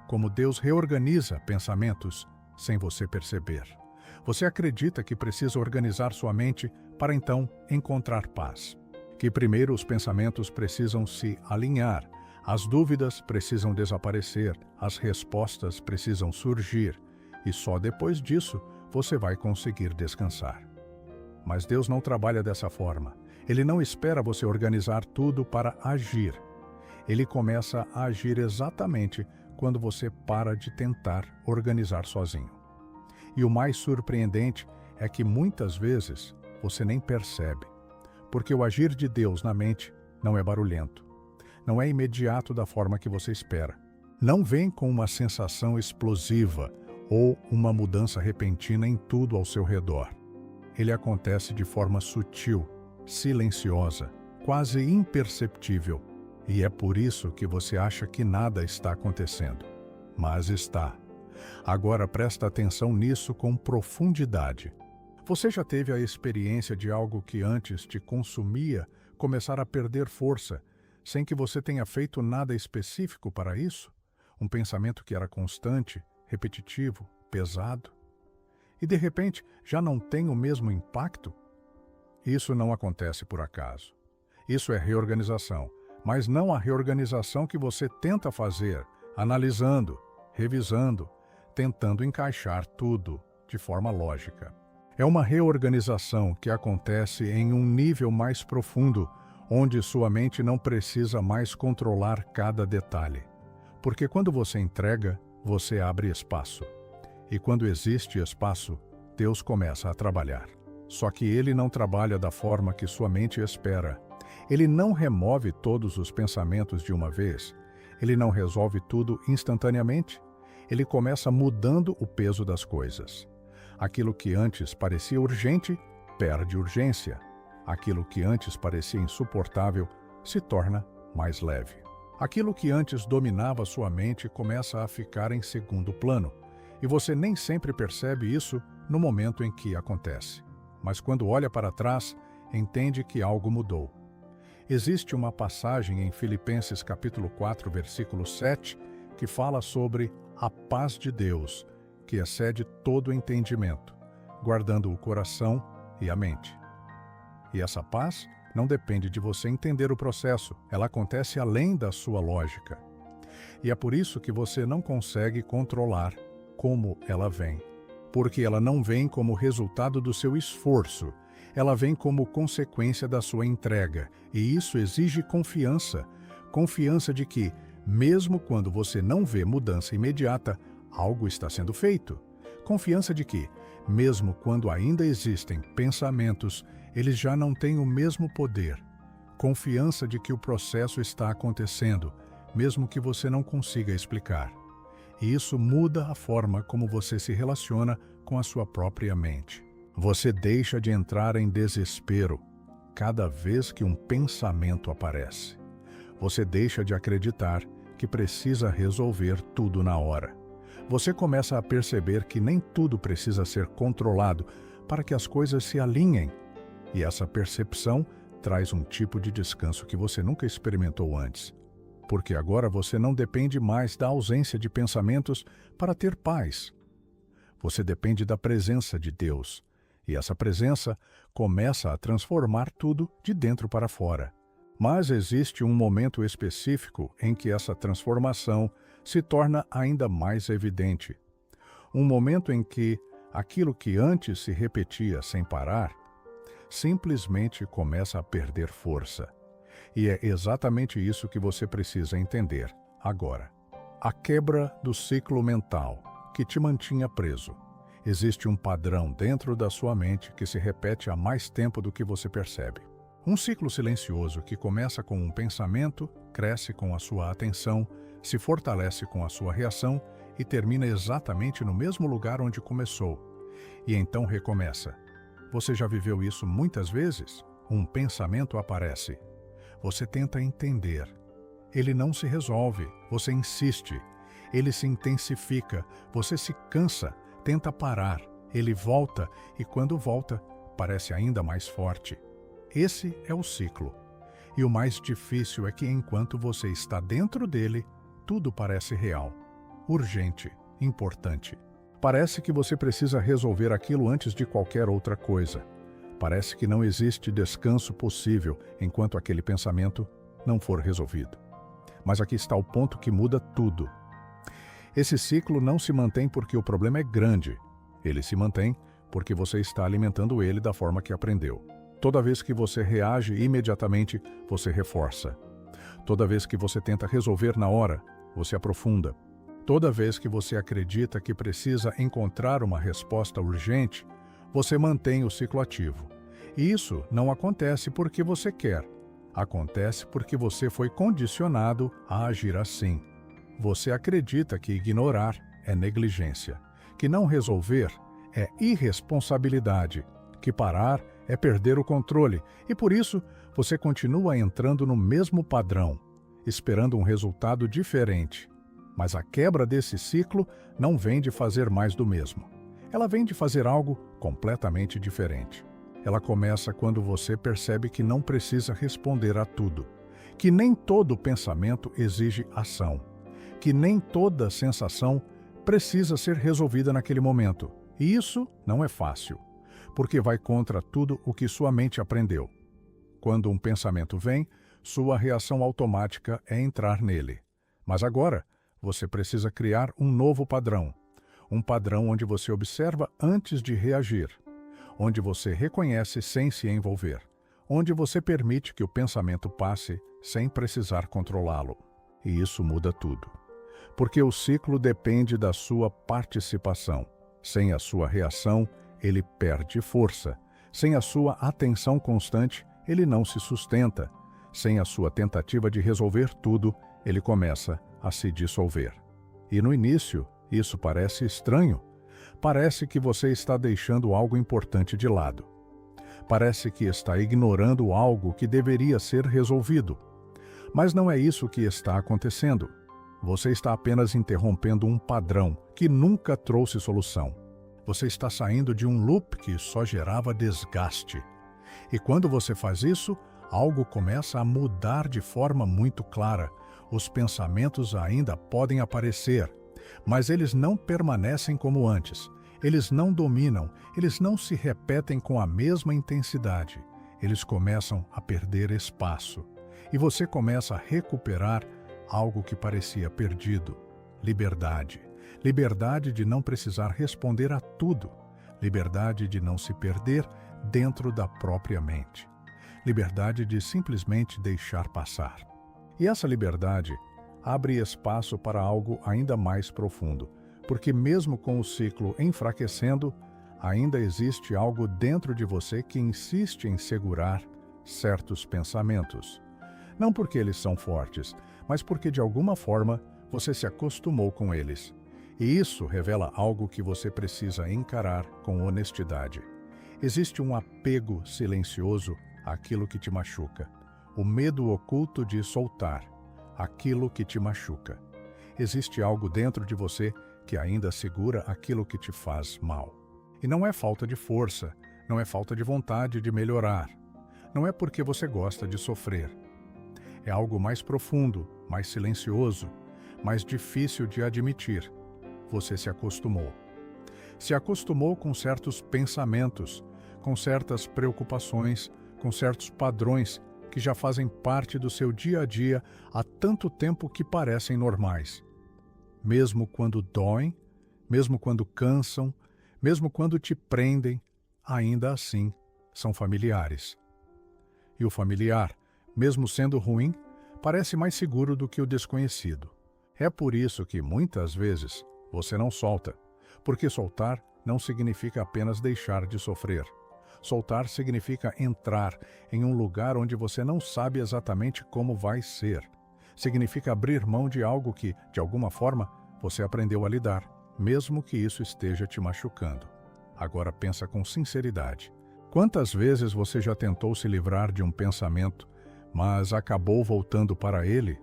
Como Deus reorganiza pensamentos sem você perceber. Você acredita que precisa organizar sua mente para então encontrar paz. Que primeiro os pensamentos precisam se alinhar, as dúvidas precisam desaparecer, as respostas precisam surgir, e só depois disso você vai conseguir descansar. Mas Deus não trabalha dessa forma. Ele não espera você organizar tudo para agir. Ele começa a agir exatamente quando você para de tentar organizar sozinho. E o mais surpreendente é que muitas vezes você nem percebe, porque o agir de Deus na mente não é barulhento, não é imediato da forma que você espera. Não vem com uma sensação explosiva ou uma mudança repentina em tudo ao seu redor. Ele acontece de forma sutil, silenciosa, quase imperceptível. E é por isso que você acha que nada está acontecendo. Mas está. Agora presta atenção nisso com profundidade. Você já teve a experiência de algo que antes te consumia começar a perder força, sem que você tenha feito nada específico para isso? Um pensamento que era constante, repetitivo, pesado? E de repente já não tem o mesmo impacto? Isso não acontece por acaso. Isso é reorganização. Mas não a reorganização que você tenta fazer, analisando, revisando, tentando encaixar tudo de forma lógica. É uma reorganização que acontece em um nível mais profundo, onde sua mente não precisa mais controlar cada detalhe. Porque quando você entrega, você abre espaço. E quando existe espaço, Deus começa a trabalhar. Só que Ele não trabalha da forma que sua mente espera. Ele não remove todos os pensamentos de uma vez. Ele não resolve tudo instantaneamente. Ele começa mudando o peso das coisas. Aquilo que antes parecia urgente, perde urgência. Aquilo que antes parecia insuportável, se torna mais leve. Aquilo que antes dominava sua mente começa a ficar em segundo plano. E você nem sempre percebe isso no momento em que acontece. Mas quando olha para trás, entende que algo mudou. Existe uma passagem em Filipenses capítulo 4, versículo 7, que fala sobre a paz de Deus, que excede todo entendimento, guardando o coração e a mente. E essa paz não depende de você entender o processo, ela acontece além da sua lógica. E é por isso que você não consegue controlar como ela vem. Porque ela não vem como resultado do seu esforço, ela vem como consequência da sua entrega. E isso exige confiança. Confiança de que, mesmo quando você não vê mudança imediata, algo está sendo feito. Confiança de que, mesmo quando ainda existem pensamentos, eles já não têm o mesmo poder. Confiança de que o processo está acontecendo, mesmo que você não consiga explicar. E isso muda a forma como você se relaciona com a sua própria mente. Você deixa de entrar em desespero cada vez que um pensamento aparece. Você deixa de acreditar que precisa resolver tudo na hora. Você começa a perceber que nem tudo precisa ser controlado para que as coisas se alinhem. E essa percepção traz um tipo de descanso que você nunca experimentou antes. Porque agora você não depende mais da ausência de pensamentos para ter paz. Você depende da presença de Deus. E essa presença começa a transformar tudo de dentro para fora. Mas existe um momento específico em que essa transformação se torna ainda mais evidente. Um momento em que aquilo que antes se repetia sem parar, simplesmente começa a perder força. E é exatamente isso que você precisa entender agora. A quebra do ciclo mental que te mantinha preso. Existe um padrão dentro da sua mente que se repete há mais tempo do que você percebe. Um ciclo silencioso que começa com um pensamento, cresce com a sua atenção, se fortalece com a sua reação e termina exatamente no mesmo lugar onde começou. E então recomeça. Você já viveu isso muitas vezes? Um pensamento aparece. Você tenta entender. Ele não se resolve, você insiste. Ele se intensifica, você se cansa, tenta parar. Ele volta e quando volta, parece ainda mais forte. Esse é o ciclo. E o mais difícil é que enquanto você está dentro dele, tudo parece real, urgente, importante. Parece que você precisa resolver aquilo antes de qualquer outra coisa. Parece que não existe descanso possível enquanto aquele pensamento não for resolvido. Mas aqui está o ponto que muda tudo. Esse ciclo não se mantém porque o problema é grande. Ele se mantém porque você está alimentando ele da forma que aprendeu. Toda vez que você reage imediatamente, você reforça. Toda vez que você tenta resolver na hora, você aprofunda. Toda vez que você acredita que precisa encontrar uma resposta urgente, você mantém o ciclo ativo. E isso não acontece porque você quer. Acontece porque você foi condicionado a agir assim. Você acredita que ignorar é negligência, que não resolver é irresponsabilidade, que parar é perder o controle, e por isso você continua entrando no mesmo padrão, esperando um resultado diferente. Mas a quebra desse ciclo não vem de fazer mais do mesmo. Ela vem de fazer algo completamente diferente. Ela começa quando você percebe que não precisa responder a tudo, que nem todo pensamento exige ação, que nem toda sensação precisa ser resolvida naquele momento. E isso não é fácil, porque vai contra tudo o que sua mente aprendeu. Quando um pensamento vem, sua reação automática é entrar nele. Mas agora, você precisa criar um novo padrão. Um padrão onde você observa antes de reagir, onde você reconhece sem se envolver, onde você permite que o pensamento passe sem precisar controlá-lo. E isso muda tudo. porque o ciclo depende da sua participação. Sem a sua reação, ele perde força. Sem a sua atenção constante, ele não se sustenta. Sem a sua tentativa de resolver tudo, ele começa a se dissolver. E no início, isso parece estranho. Parece que você está deixando algo importante de lado. Parece que está ignorando algo que deveria ser resolvido. Mas não é isso que está acontecendo. Você está apenas interrompendo um padrão que nunca trouxe solução. Você está saindo de um loop que só gerava desgaste. E quando você faz isso, algo começa a mudar de forma muito clara. Os pensamentos ainda podem aparecer, mas eles não permanecem como antes. Eles não dominam, eles não se repetem com a mesma intensidade. Eles começam a perder espaço. E você começa a recuperar algo que parecia perdido. Liberdade. Liberdade de não precisar responder a tudo. Liberdade de não se perder dentro da própria mente. Liberdade de simplesmente deixar passar. E essa liberdade abre espaço para algo ainda mais profundo, porque mesmo com o ciclo enfraquecendo, ainda existe algo dentro de você que insiste em segurar certos pensamentos. Não porque eles são fortes, mas porque de alguma forma você se acostumou com eles. E isso revela algo que você precisa encarar com honestidade. Existe um apego silencioso àquilo que te machuca. O medo oculto de soltar aquilo que te machuca. Existe algo dentro de você que ainda segura aquilo que te faz mal. E não é falta de força, não é falta de vontade de melhorar. Não é porque você gosta de sofrer. É algo mais profundo, mais silencioso, mais difícil de admitir. Você se acostumou. Se acostumou com certos pensamentos, com certas preocupações, com certos padrões que já fazem parte do seu dia a dia há tanto tempo que parecem normais. Mesmo quando doem, mesmo quando cansam, mesmo quando te prendem, ainda assim são familiares. E o familiar, mesmo sendo ruim, parece mais seguro do que o desconhecido. É por isso que muitas vezes você não solta, porque soltar não significa apenas deixar de sofrer. Soltar significa entrar em um lugar onde você não sabe exatamente como vai ser. Significa abrir mão de algo que, de alguma forma, você aprendeu a lidar, mesmo que isso esteja te machucando. Agora pensa com sinceridade. Quantas vezes você já tentou se livrar de um pensamento, mas acabou voltando para ele?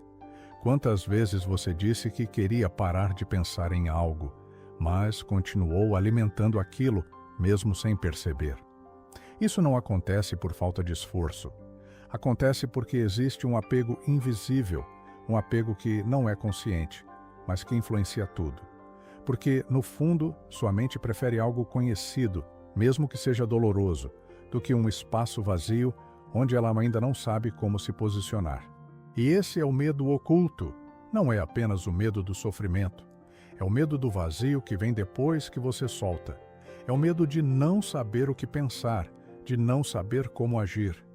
Quantas vezes você disse que queria parar de pensar em algo, mas continuou alimentando aquilo, mesmo sem perceber? Isso não acontece por falta de esforço. Acontece porque existe um apego invisível, um apego que não é consciente, mas que influencia tudo. Porque, no fundo, sua mente prefere algo conhecido, mesmo que seja doloroso, do que um espaço vazio onde ela ainda não sabe como se posicionar. E esse é o medo oculto. Não é apenas o medo do sofrimento. É o medo do vazio que vem depois que você solta. É o medo de não saber o que pensar, de não saber como agir,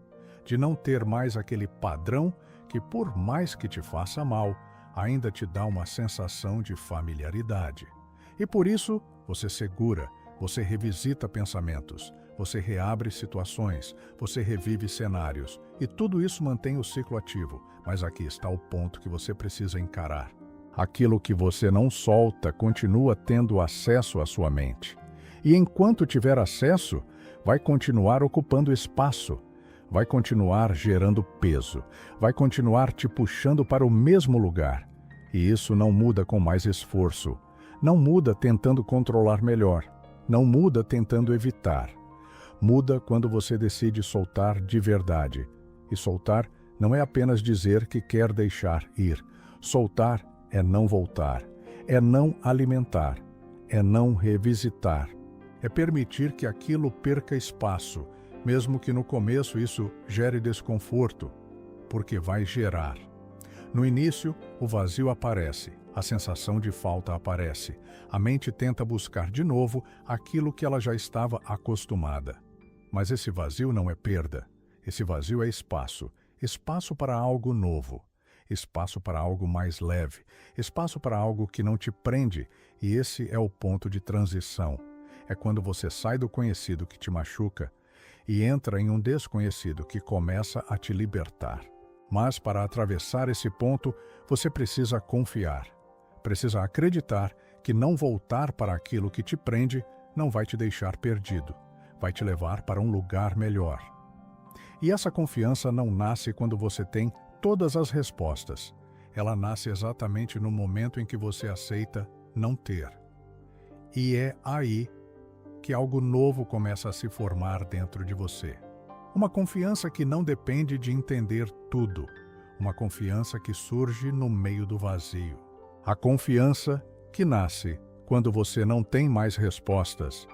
de não ter mais aquele padrão que, por mais que te faça mal, ainda te dá uma sensação de familiaridade. E por isso, você segura, você revisita pensamentos, você reabre situações, você revive cenários, e tudo isso mantém o ciclo ativo. Mas aqui está o ponto que você precisa encarar. Aquilo que você não solta continua tendo acesso à sua mente. E enquanto tiver acesso, vai continuar ocupando espaço, vai continuar gerando peso, vai continuar te puxando para o mesmo lugar. E isso não muda com mais esforço, não muda tentando controlar melhor, não muda tentando evitar. Muda quando você decide soltar de verdade. E soltar não é apenas dizer que quer deixar ir. Soltar é não voltar, é não alimentar, é não revisitar. É permitir que aquilo perca espaço, mesmo que no começo isso gere desconforto, porque vai gerar. No início, o vazio aparece, a sensação de falta aparece. A mente tenta buscar de novo aquilo que ela já estava acostumada. Mas esse vazio não é perda. Esse vazio é espaço, espaço para algo novo. espaço para algo mais leve, espaço para algo que não te prende, e esse é o ponto de transição. É quando você sai do conhecido que te machuca e entra em um desconhecido que começa a te libertar. Mas para atravessar esse ponto, você precisa confiar. Precisa acreditar que não voltar para aquilo que te prende não vai te deixar perdido, vai te levar para um lugar melhor. E essa confiança não nasce quando você tem todas as respostas. Ela nasce exatamente no momento em que você aceita não ter. E é aí que algo novo começa a se formar dentro de você. Uma confiança que não depende de entender tudo. Uma confiança que surge no meio do vazio. A confiança que nasce quando você não tem mais respostas.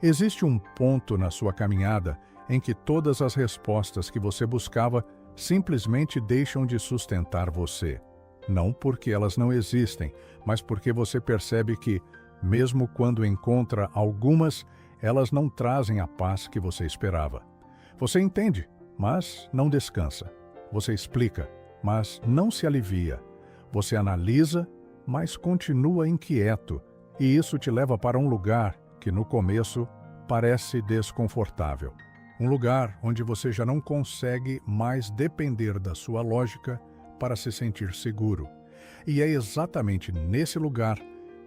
Existe um ponto na sua caminhada em que todas as respostas que você buscava simplesmente deixam de sustentar você. Não porque elas não existem, mas porque você percebe que, mesmo quando encontra algumas, elas não trazem a paz que você esperava. Você entende, mas não descansa. Você explica, mas não se alivia. Você analisa, mas continua inquieto. E isso te leva para um lugar que, no começo, parece desconfortável. Um lugar onde você já não consegue mais depender da sua lógica para se sentir seguro. E é exatamente nesse lugar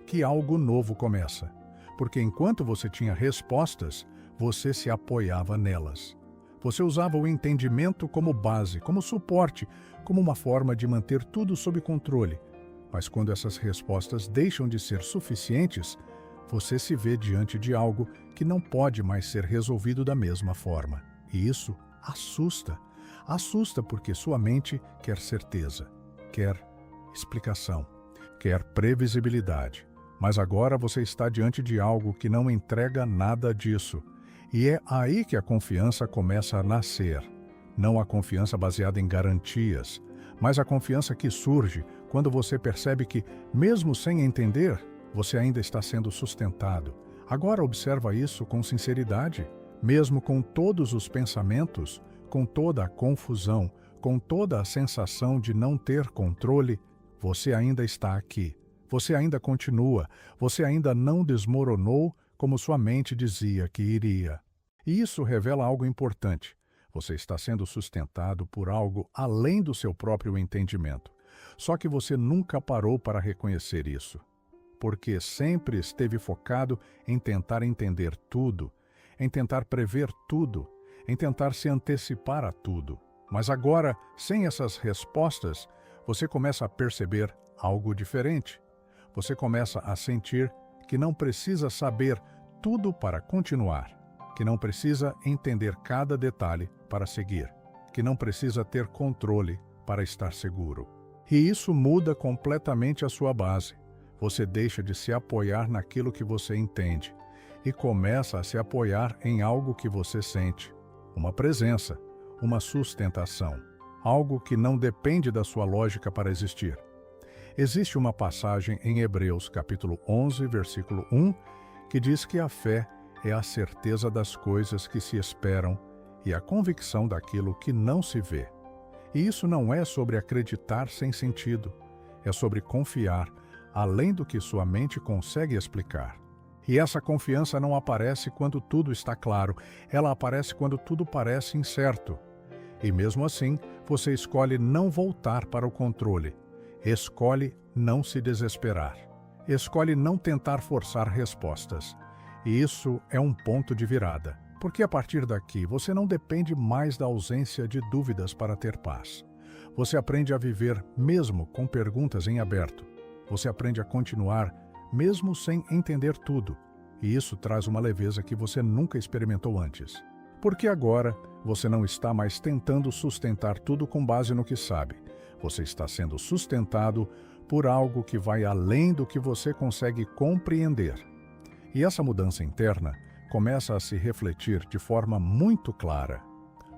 que algo novo começa. Porque enquanto você tinha respostas, você se apoiava nelas. Você usava o entendimento como base, como suporte, como uma forma de manter tudo sob controle. Mas quando essas respostas deixam de ser suficientes, você se vê diante de algo que não pode mais ser resolvido da mesma forma. E isso assusta. Assusta porque sua mente quer certeza, quer explicação, quer previsibilidade. Mas agora você está diante de algo que não entrega nada disso. E é aí que a confiança começa a nascer. Não a confiança baseada em garantias, mas a confiança que surge quando você percebe que, mesmo sem entender, você ainda está sendo sustentado. Agora observa isso com sinceridade. Mesmo com todos os pensamentos, com toda a confusão, com toda a sensação de não ter controle, você ainda está aqui. Você ainda continua. Você ainda não desmoronou como sua mente dizia que iria. E isso revela algo importante. Você está sendo sustentado por algo além do seu próprio entendimento. Só que você nunca parou para reconhecer isso. Porque sempre esteve focado em tentar entender tudo, em tentar prever tudo, em tentar se antecipar a tudo. Mas agora, sem essas respostas, você começa a perceber algo diferente. Você começa a sentir que não precisa saber tudo para continuar, que não precisa entender cada detalhe para seguir, que não precisa ter controle para estar seguro. E isso muda completamente a sua base. Você deixa de se apoiar naquilo que você entende e começa a se apoiar em algo que você sente. Uma presença, uma sustentação, algo que não depende da sua lógica para existir. Existe uma passagem em Hebreus capítulo 11, versículo 1, que diz que a fé é a certeza das coisas que se esperam e a convicção daquilo que não se vê. E isso não é sobre acreditar sem sentido, é sobre confiar além do que sua mente consegue explicar. E essa confiança não aparece quando tudo está claro, ela aparece quando tudo parece incerto. E mesmo assim, você escolhe não voltar para o controle, escolhe não se desesperar, escolhe não tentar forçar respostas. E isso é um ponto de virada, porque a partir daqui você não depende mais da ausência de dúvidas para ter paz. Você aprende a viver mesmo com perguntas em aberto. Você aprende a continuar mesmo sem entender tudo. E isso traz uma leveza que você nunca experimentou antes. Porque agora você não está mais tentando sustentar tudo com base no que sabe. Você está sendo sustentado por algo que vai além do que você consegue compreender. E essa mudança interna começa a se refletir de forma muito clara.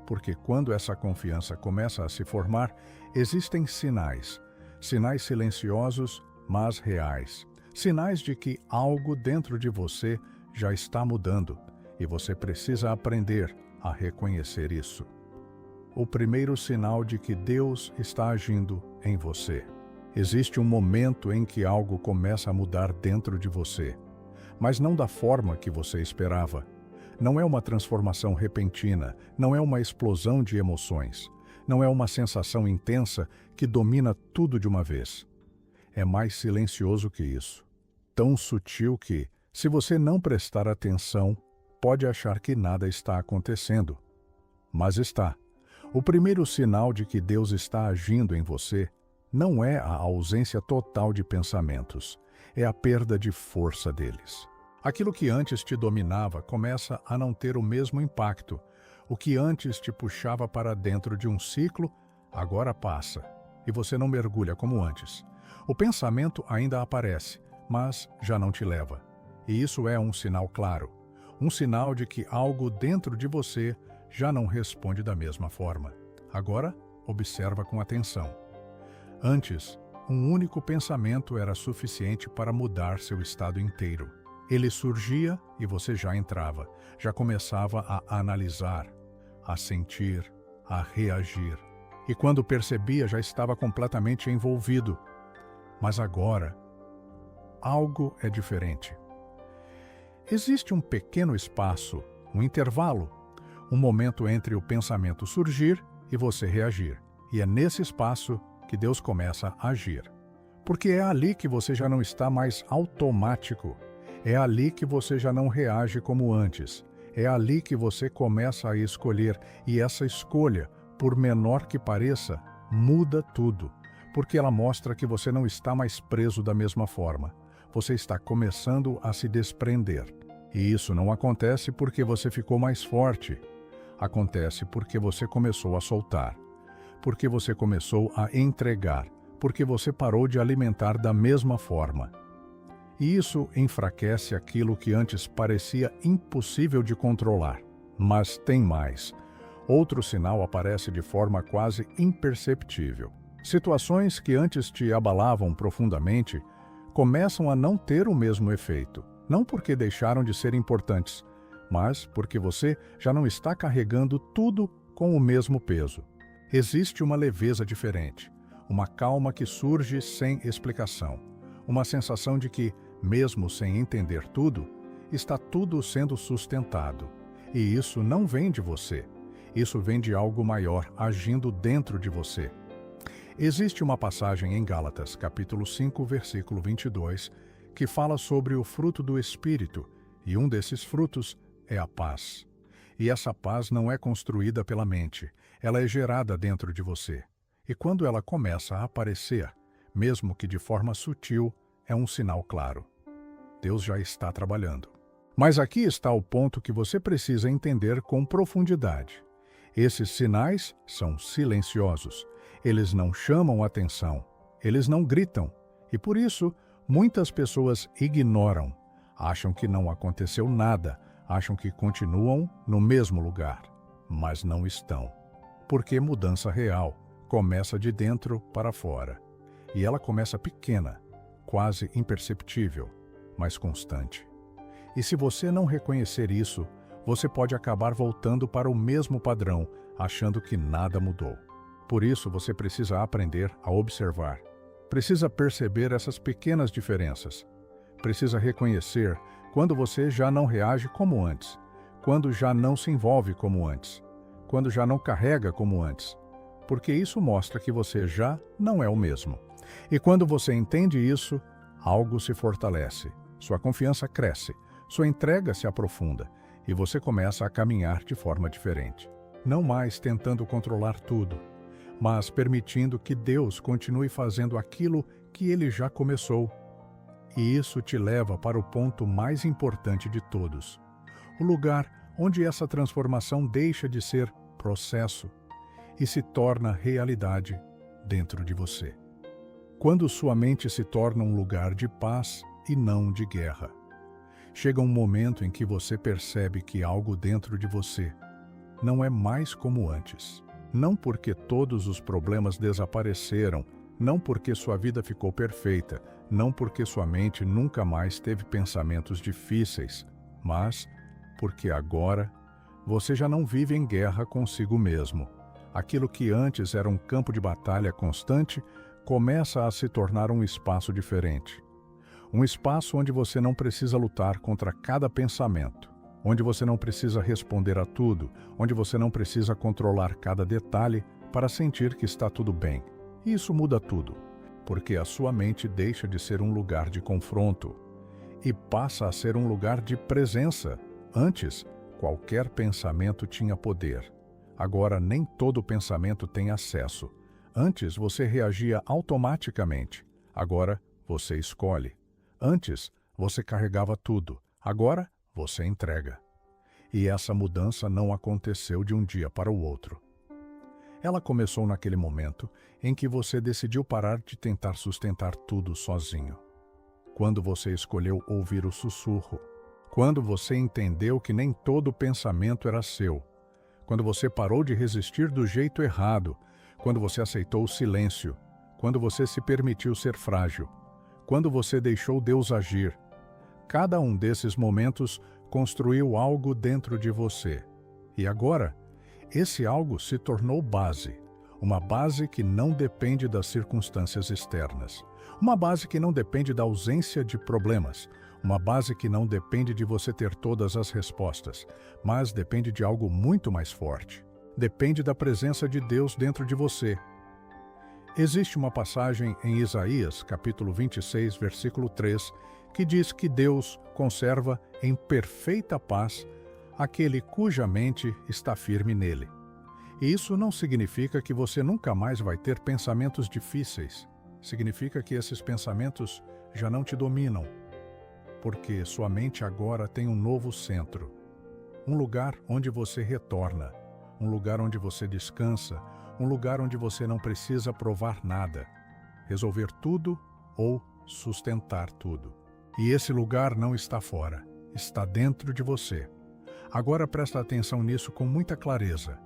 Porque quando essa confiança começa a se formar, existem sinais. Sinais silenciosos, mas reais. Sinais de que algo dentro de você já está mudando e você precisa aprender a reconhecer isso. o primeiro sinal de que Deus está agindo em você. Existe um momento em que algo começa a mudar dentro de você, mas não da forma que você esperava. Não é uma transformação repentina, não é uma explosão de emoções, não é uma sensação intensa que domina tudo de uma vez. É mais silencioso que isso, tão sutil que, se você não prestar atenção, pode achar que nada está acontecendo. Mas está. O primeiro sinal de que Deus está agindo em você não é a ausência total de pensamentos, é a perda de força deles. Aquilo que antes te dominava começa a não ter o mesmo impacto. O que antes te puxava para dentro de um ciclo, agora passa, e você não mergulha como antes. O pensamento ainda aparece, mas já não te leva. E isso é um sinal claro, um sinal de que algo dentro de você já não responde da mesma forma. Agora, observa com atenção. Antes, um único pensamento era suficiente para mudar seu estado inteiro. Ele surgia e você já entrava, já começava a analisar, a sentir, a reagir. E quando percebia, já estava completamente envolvido. Mas agora, algo é diferente. Existe um pequeno espaço, um intervalo, um momento entre o pensamento surgir e você reagir. E é nesse espaço que Deus começa a agir. Porque é ali que você já não está mais automático. É ali que você já não reage como antes. É ali que você começa a escolher. E essa escolha, por menor que pareça, muda tudo. Porque ela mostra que você não está mais preso da mesma forma. Você está começando a se desprender. E isso não acontece porque você ficou mais forte. Acontece porque você começou a soltar. Porque você começou a entregar. Porque você parou de alimentar da mesma forma. E isso enfraquece aquilo que antes parecia impossível de controlar. Mas tem mais. Outro sinal aparece de forma quase imperceptível. Situações que antes te abalavam profundamente começam a não ter o mesmo efeito. Não porque deixaram de ser importantes, mas porque você já não está carregando tudo com o mesmo peso. Existe uma leveza diferente, uma calma que surge sem explicação, uma sensação de que, mesmo sem entender tudo, está tudo sendo sustentado. E isso não vem de você, isso vem de algo maior agindo dentro de você. Existe uma passagem em Gálatas, capítulo 5, versículo 22, que fala sobre o fruto do Espírito, e um desses frutos é a paz. E essa paz não é construída pela mente, ela é gerada dentro de você. E quando ela começa a aparecer, mesmo que de forma sutil, é um sinal claro. Deus já está trabalhando. Mas aqui está o ponto que você precisa entender com profundidade. Esses sinais são silenciosos. Eles não chamam atenção. Eles não gritam. E por isso, muitas pessoas ignoram. Acham que não aconteceu nada. Acham que continuam no mesmo lugar. Mas não estão. Porque mudança real começa de dentro para fora. E ela começa pequena, quase imperceptível, mas constante. E se você não reconhecer isso, você pode acabar voltando para o mesmo padrão, achando que nada mudou. Por isso, você precisa aprender a observar. Precisa perceber essas pequenas diferenças. Precisa reconhecer quando você já não reage como antes, quando já não se envolve como antes, quando já não carrega como antes, porque isso mostra que você já não é o mesmo. E quando você entende isso, algo se fortalece, sua confiança cresce, sua entrega se aprofunda e você começa a caminhar de forma diferente. Não mais tentando controlar tudo, mas permitindo que Deus continue fazendo aquilo que Ele já começou. E isso te leva para o ponto mais importante de todos, o lugar onde essa transformação deixa de ser processo e se torna realidade dentro de você. Quando sua mente se torna um lugar de paz e não de guerra. Chega um momento em que você percebe que algo dentro de você não é mais como antes. Não porque todos os problemas desapareceram, não porque sua vida ficou perfeita, não porque sua mente nunca mais teve pensamentos difíceis, mas porque agora você já não vive em guerra consigo mesmo. Aquilo que antes era um campo de batalha constante começa a se tornar um espaço diferente. Um espaço onde você não precisa lutar contra cada pensamento, onde você não precisa responder a tudo, onde você não precisa controlar cada detalhe para sentir que está tudo bem. E isso muda tudo, porque a sua mente deixa de ser um lugar de confronto e passa a ser um lugar de presença. Antes, qualquer pensamento tinha poder. Agora, nem todo pensamento tem acesso. Antes, você reagia automaticamente. Agora, você escolhe. Antes, você carregava tudo. Agora, você entrega. E essa mudança não aconteceu de um dia para o outro. Ela começou naquele momento em que você decidiu parar de tentar sustentar tudo sozinho. Quando você escolheu ouvir o sussurro. Quando você entendeu que nem todo pensamento era seu. Quando você parou de resistir do jeito errado. Quando você aceitou o silêncio. Quando você se permitiu ser frágil. Quando você deixou Deus agir. Cada um desses momentos construiu algo dentro de você. E agora, esse algo se tornou base. Uma base que não depende das circunstâncias externas. Uma base que não depende da ausência de problemas. Uma base que não depende de você ter todas as respostas, mas depende de algo muito mais forte. Depende da presença de Deus dentro de você. Existe uma passagem em Isaías, capítulo 26, versículo 3, que diz que Deus conserva em perfeita paz aquele cuja mente está firme nele. E isso não significa que você nunca mais vai ter pensamentos difíceis. Significa que esses pensamentos já não te dominam, porque sua mente agora tem um novo centro. Um lugar onde você retorna, um lugar onde você descansa, um lugar onde você não precisa provar nada, resolver tudo ou sustentar tudo. E esse lugar não está fora, está dentro de você. Agora presta atenção nisso com muita clareza.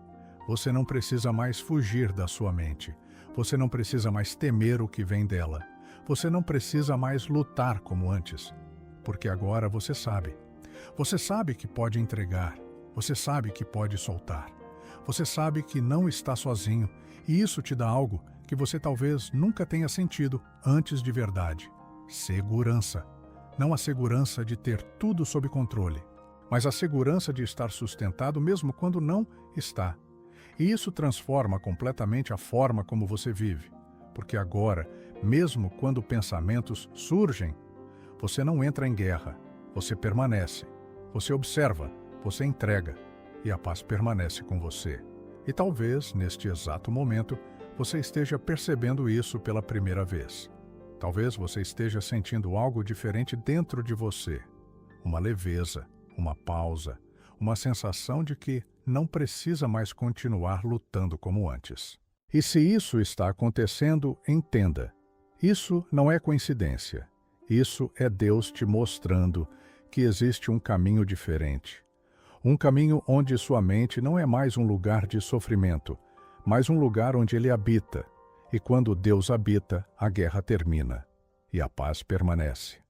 Você não precisa mais fugir da sua mente. Você não precisa mais temer o que vem dela. Você não precisa mais lutar como antes, porque agora você sabe. Você sabe que pode entregar. Você sabe que pode soltar. Você sabe que não está sozinho, e isso te dá algo que você talvez nunca tenha sentido antes de verdade. Segurança. Não a segurança de ter tudo sob controle, mas a segurança de estar sustentado mesmo quando não está. E isso transforma completamente a forma como você vive, porque agora, mesmo quando pensamentos surgem, você não entra em guerra, você permanece, você observa, você entrega, e a paz permanece com você. E talvez, neste exato momento, você esteja percebendo isso pela primeira vez. Talvez você esteja sentindo algo diferente dentro de você. Uma leveza, uma pausa, uma sensação de que não precisa mais continuar lutando como antes. E se isso está acontecendo, entenda. Isso não é coincidência. Isso é Deus te mostrando que existe um caminho diferente. Um caminho onde sua mente não é mais um lugar de sofrimento, mas um lugar onde Ele habita. E quando Deus habita, a guerra termina e a paz permanece.